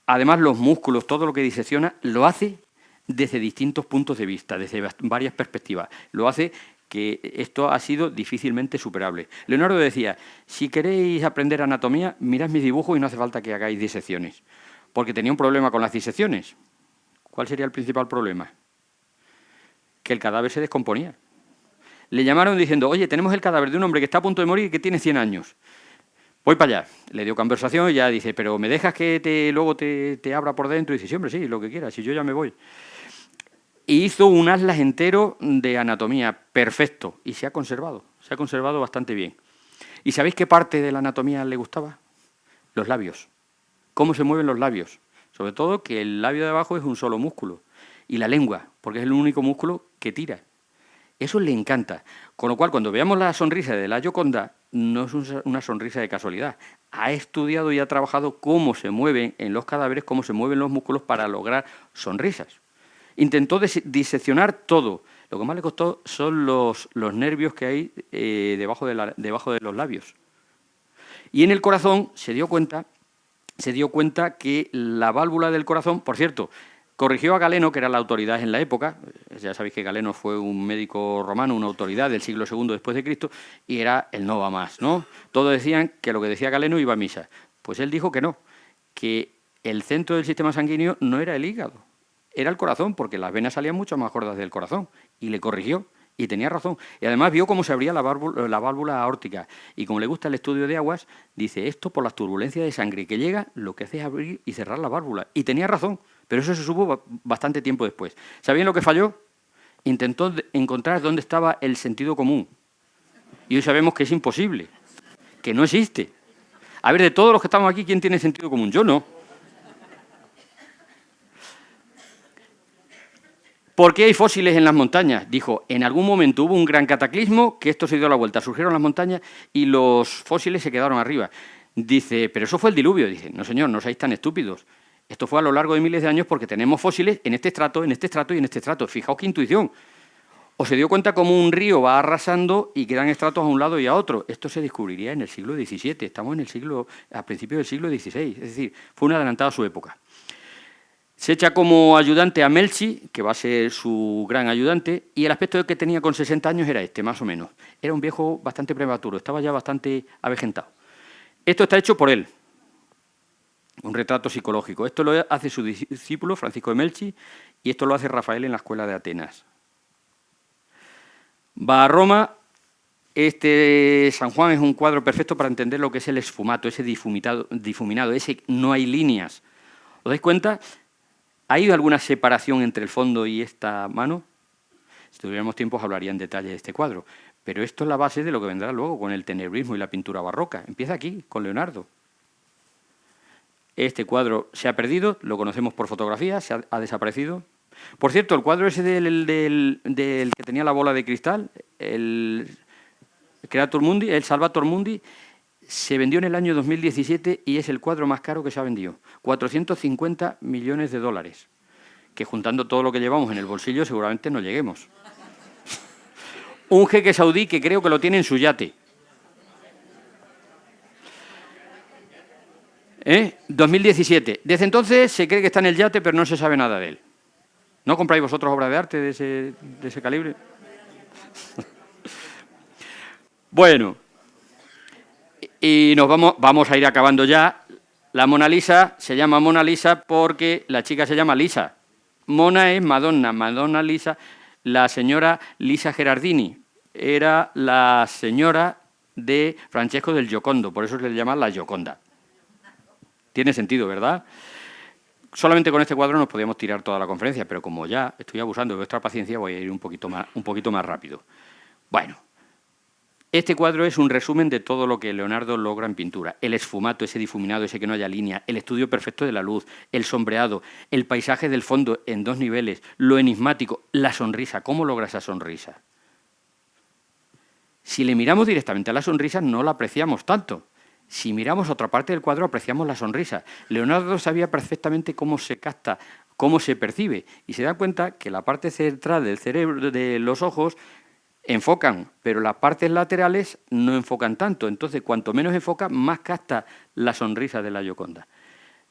Además, los músculos, todo lo que disecciona, lo hace desde distintos puntos de vista, desde varias perspectivas. Lo hace que esto ha sido difícilmente superable. Leonardo decía, si queréis aprender anatomía, mirad mis dibujos y no hace falta que hagáis disecciones. Porque tenía un problema con las disecciones. ¿Cuál sería el principal problema? Que el cadáver se descomponía. Le llamaron diciendo, oye, tenemos el cadáver de un hombre que está a punto de morir y que tiene 100 años. Voy para allá. Le dio conversación y ya dice, pero ¿me dejas que luego te abra por dentro? Y dice, sí, hombre, sí, lo que quieras, si yo ya me voy. Y hizo un atlas entero de anatomía, perfecto, y se ha conservado bastante bien. ¿Y sabéis qué parte de la anatomía le gustaba? Los labios. ¿Cómo se mueven los labios? Sobre todo que el labio de abajo es un solo músculo. Y la lengua, porque es el único músculo que tira. Eso le encanta. Con lo cual, cuando veamos la sonrisa de la Gioconda, no es una sonrisa de casualidad. Ha estudiado y ha trabajado cómo se mueven en los cadáveres, cómo se mueven los músculos para lograr sonrisas. Intentó diseccionar todo. Lo que más le costó son los nervios que hay debajo de los labios. Y en el corazón se dio cuenta que la válvula del corazón, por cierto, corrigió a Galeno, que era la autoridad en la época. Ya sabéis que Galeno fue un médico romano, una autoridad del siglo II después de Cristo, y era el no va más, ¿no? Todos decían que lo que decía Galeno iba a misa. Pues él dijo que no, que el centro del sistema sanguíneo no era el hígado, era el corazón, porque las venas salían mucho más gordas del corazón, y le corrigió, y tenía razón. Y además vio cómo se abría la válvula aórtica, y como le gusta el estudio de aguas, dice, esto por las turbulencias de sangre que llega, lo que hace es abrir y cerrar la válvula. Y tenía razón, pero eso se supo bastante tiempo después. ¿Sabían lo que falló? Intentó encontrar dónde estaba el sentido común. Y hoy sabemos que es imposible, que no existe. A ver, de todos los que estamos aquí, ¿quién tiene sentido común? Yo no. ¿Por qué hay fósiles en las montañas? Dijo, en algún momento hubo un gran cataclismo, que esto se dio la vuelta, surgieron las montañas y los fósiles se quedaron arriba. Dice, pero eso fue el diluvio. Dice, no señor, no seáis tan estúpidos. Esto fue a lo largo de miles de años porque tenemos fósiles en este estrato, en este estrato y en este estrato. Fijaos qué intuición. ¿O se dio cuenta cómo un río va arrasando y quedan estratos a un lado y a otro? Esto se descubriría en el siglo XVII. Estamos a principios del siglo XVI. Es decir, fue un adelantado a su época. Se echa como ayudante a Melchi, que va a ser su gran ayudante, y el aspecto que tenía con 60 años era este, más o menos. Era un viejo bastante prematuro, estaba ya bastante avejentado. Esto está hecho por él, un retrato psicológico. Esto lo hace su discípulo, Francisco de Melchi, y esto lo hace Rafael en la Escuela de Atenas. Va a Roma. Este San Juan es un cuadro perfecto para entender lo que es el esfumato, ese difuminado, ese no hay líneas. ¿Os dais cuenta? ¿Hay alguna separación entre el fondo y esta mano? Si tuviéramos tiempo hablaría en detalle de este cuadro, pero esto es la base de lo que vendrá luego con el tenebrismo y la pintura barroca. Empieza aquí, con Leonardo. Este cuadro se ha perdido, lo conocemos por fotografía, ha desaparecido. Por cierto, el cuadro ese del que tenía la bola de cristal, el Creator Mundi, el Salvator Mundi, se vendió en el año 2017 y es el cuadro más caro que se ha vendido. 450 millones de dólares, que juntando todo lo que llevamos en el bolsillo seguramente no lleguemos. Un jeque saudí que creo que lo tiene en su yate. 2017. Desde entonces se cree que está en el yate, pero no se sabe nada de él. ¿No compráis vosotros obras de arte de ese calibre? Bueno, y nos vamos a ir acabando ya. La Mona Lisa se llama Mona Lisa porque la chica se llama Lisa. Mona es Madonna, Madonna Lisa. La señora Lisa Gerardini era la señora de Francesco del Giocondo, por eso se le llama la Gioconda. Tiene sentido, ¿verdad? Solamente con este cuadro nos podíamos tirar toda la conferencia, pero como ya estoy abusando de vuestra paciencia, voy a ir un poquito más rápido. Bueno, este cuadro es un resumen de todo lo que Leonardo logra en pintura. El esfumato, ese difuminado, ese que no haya línea, el estudio perfecto de la luz, el sombreado, el paisaje del fondo en dos niveles, lo enigmático, la sonrisa. ¿Cómo logra esa sonrisa? Si le miramos directamente a la sonrisa, no la apreciamos tanto. Si miramos otra parte del cuadro, apreciamos la sonrisa. Leonardo sabía perfectamente cómo se capta, cómo se percibe, y se da cuenta que la parte central del cerebro, de los ojos, enfocan, pero las partes laterales no enfocan tanto. Entonces, cuanto menos enfoca, más capta la sonrisa de la Gioconda.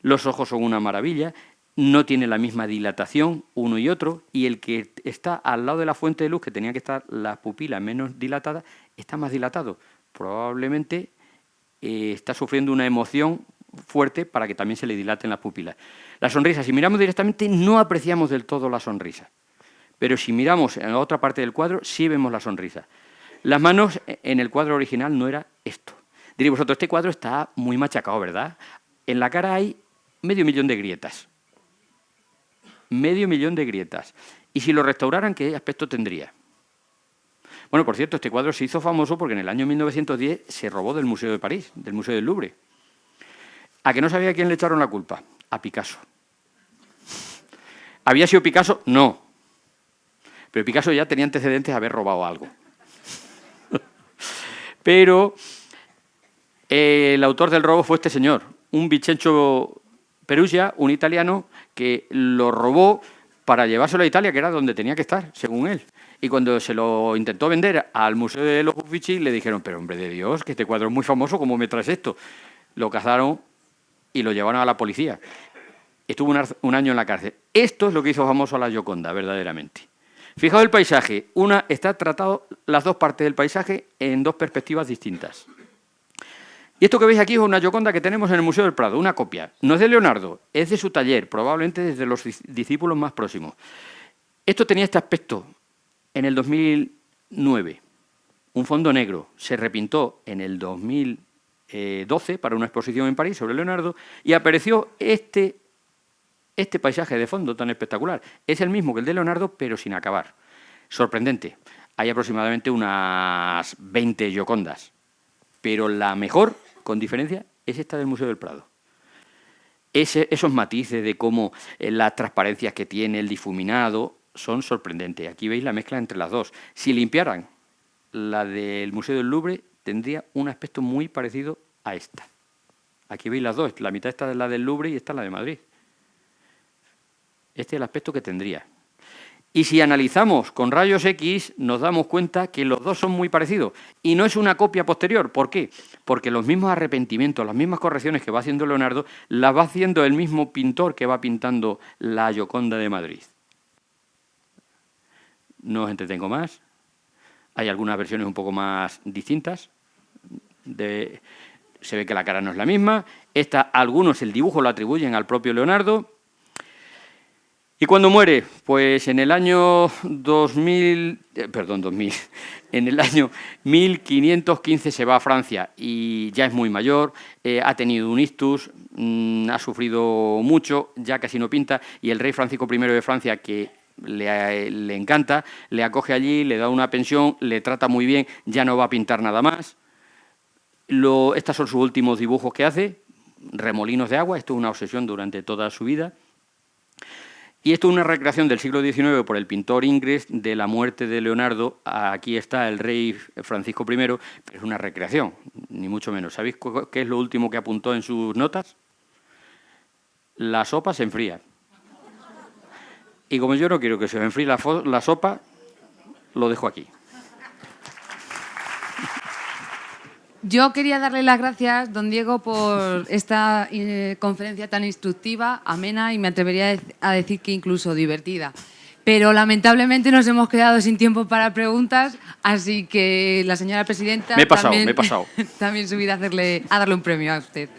Los ojos son una maravilla, no tiene la misma dilatación uno y otro, y el que está al lado de la fuente de luz, que tenía que estar la pupila menos dilatada, está más dilatado. Probablemente está sufriendo una emoción fuerte para que también se le dilaten las pupilas. La sonrisa, si miramos directamente, no apreciamos del todo la sonrisa. Pero si miramos en la otra parte del cuadro, sí vemos la sonrisa. Las manos en el cuadro original no era esto. Diréis vosotros, este cuadro está muy machacado, ¿verdad? En la cara hay 500.000 de grietas. 500.000 de grietas. Y si lo restauraran, ¿qué aspecto tendría? Bueno, por cierto, este cuadro se hizo famoso porque en el año 1910 se robó del Museo de París, del Museo del Louvre. ¿A que no sabía a quién le echaron la culpa? A Picasso. ¿Había sido Picasso? No. Pero Picasso ya tenía antecedentes de haber robado algo. Pero el autor del robo fue este señor, un Vincenzo Perugia, un italiano, que lo robó para llevárselo a Italia, que era donde tenía que estar, según él. Y cuando se lo intentó vender al Museo de los Uffizi, le dijeron, pero hombre de Dios, que este cuadro es muy famoso, ¿cómo me traes esto? Lo cazaron y lo llevaron a la policía. Estuvo un año en la cárcel. Esto es lo que hizo famoso a la Gioconda, verdaderamente. Fijaos el paisaje. Está tratado las dos partes del paisaje en dos perspectivas distintas. Y esto que veis aquí es una Gioconda que tenemos en el Museo del Prado, una copia. No es de Leonardo, es de su taller, probablemente desde los discípulos más próximos. Esto tenía este aspecto en el 2009, un fondo negro. Se repintó en el 2012 para una exposición en París sobre Leonardo y apareció este paisaje de fondo tan espectacular. Es el mismo que el de Leonardo, pero sin acabar. Sorprendente. Hay aproximadamente unas 20 Giocondas, pero la mejor, con diferencia, es esta del Museo del Prado. Esos matices de cómo las transparencias que tiene, el difuminado, son sorprendentes. Aquí veis la mezcla entre las dos. Si limpiaran la del Museo del Louvre, tendría un aspecto muy parecido a esta. Aquí veis las dos. La mitad está la del Louvre y esta la de Madrid. Este es el aspecto que tendría. Y si analizamos con rayos X, nos damos cuenta que los dos son muy parecidos. Y no es una copia posterior. ¿Por qué? Porque los mismos arrepentimientos, las mismas correcciones que va haciendo Leonardo, las va haciendo el mismo pintor que va pintando la Gioconda de Madrid. No os entretengo más. Hay algunas versiones un poco más distintas. Se ve que la cara no es la misma. Algunos el dibujo lo atribuyen al propio Leonardo. ¿Y cuándo muere? Pues en el año 2000, en el año 1515 se va a Francia y ya es muy mayor, ha tenido un ictus, ha sufrido mucho, ya casi no pinta, y el rey Francisco I de Francia, que le encanta, le acoge allí, le da una pensión, le trata muy bien, ya no va a pintar nada más. Estos son sus últimos dibujos que hace, remolinos de agua, esto es una obsesión durante toda su vida. Y esto es una recreación del siglo XIX por el pintor Ingres de la muerte de Leonardo. Aquí está el rey Francisco I, pero es una recreación, ni mucho menos. ¿Sabéis qué es lo último que apuntó en sus notas? La sopa se enfría. Y como yo no quiero que se me enfríe la sopa, lo dejo aquí. Yo quería darle las gracias, don Diego, por esta conferencia tan instructiva, amena y me atrevería a decir que incluso divertida. Pero lamentablemente nos hemos quedado sin tiempo para preguntas, así que la señora presidenta me he pasado. también subirá a darle un premio a usted.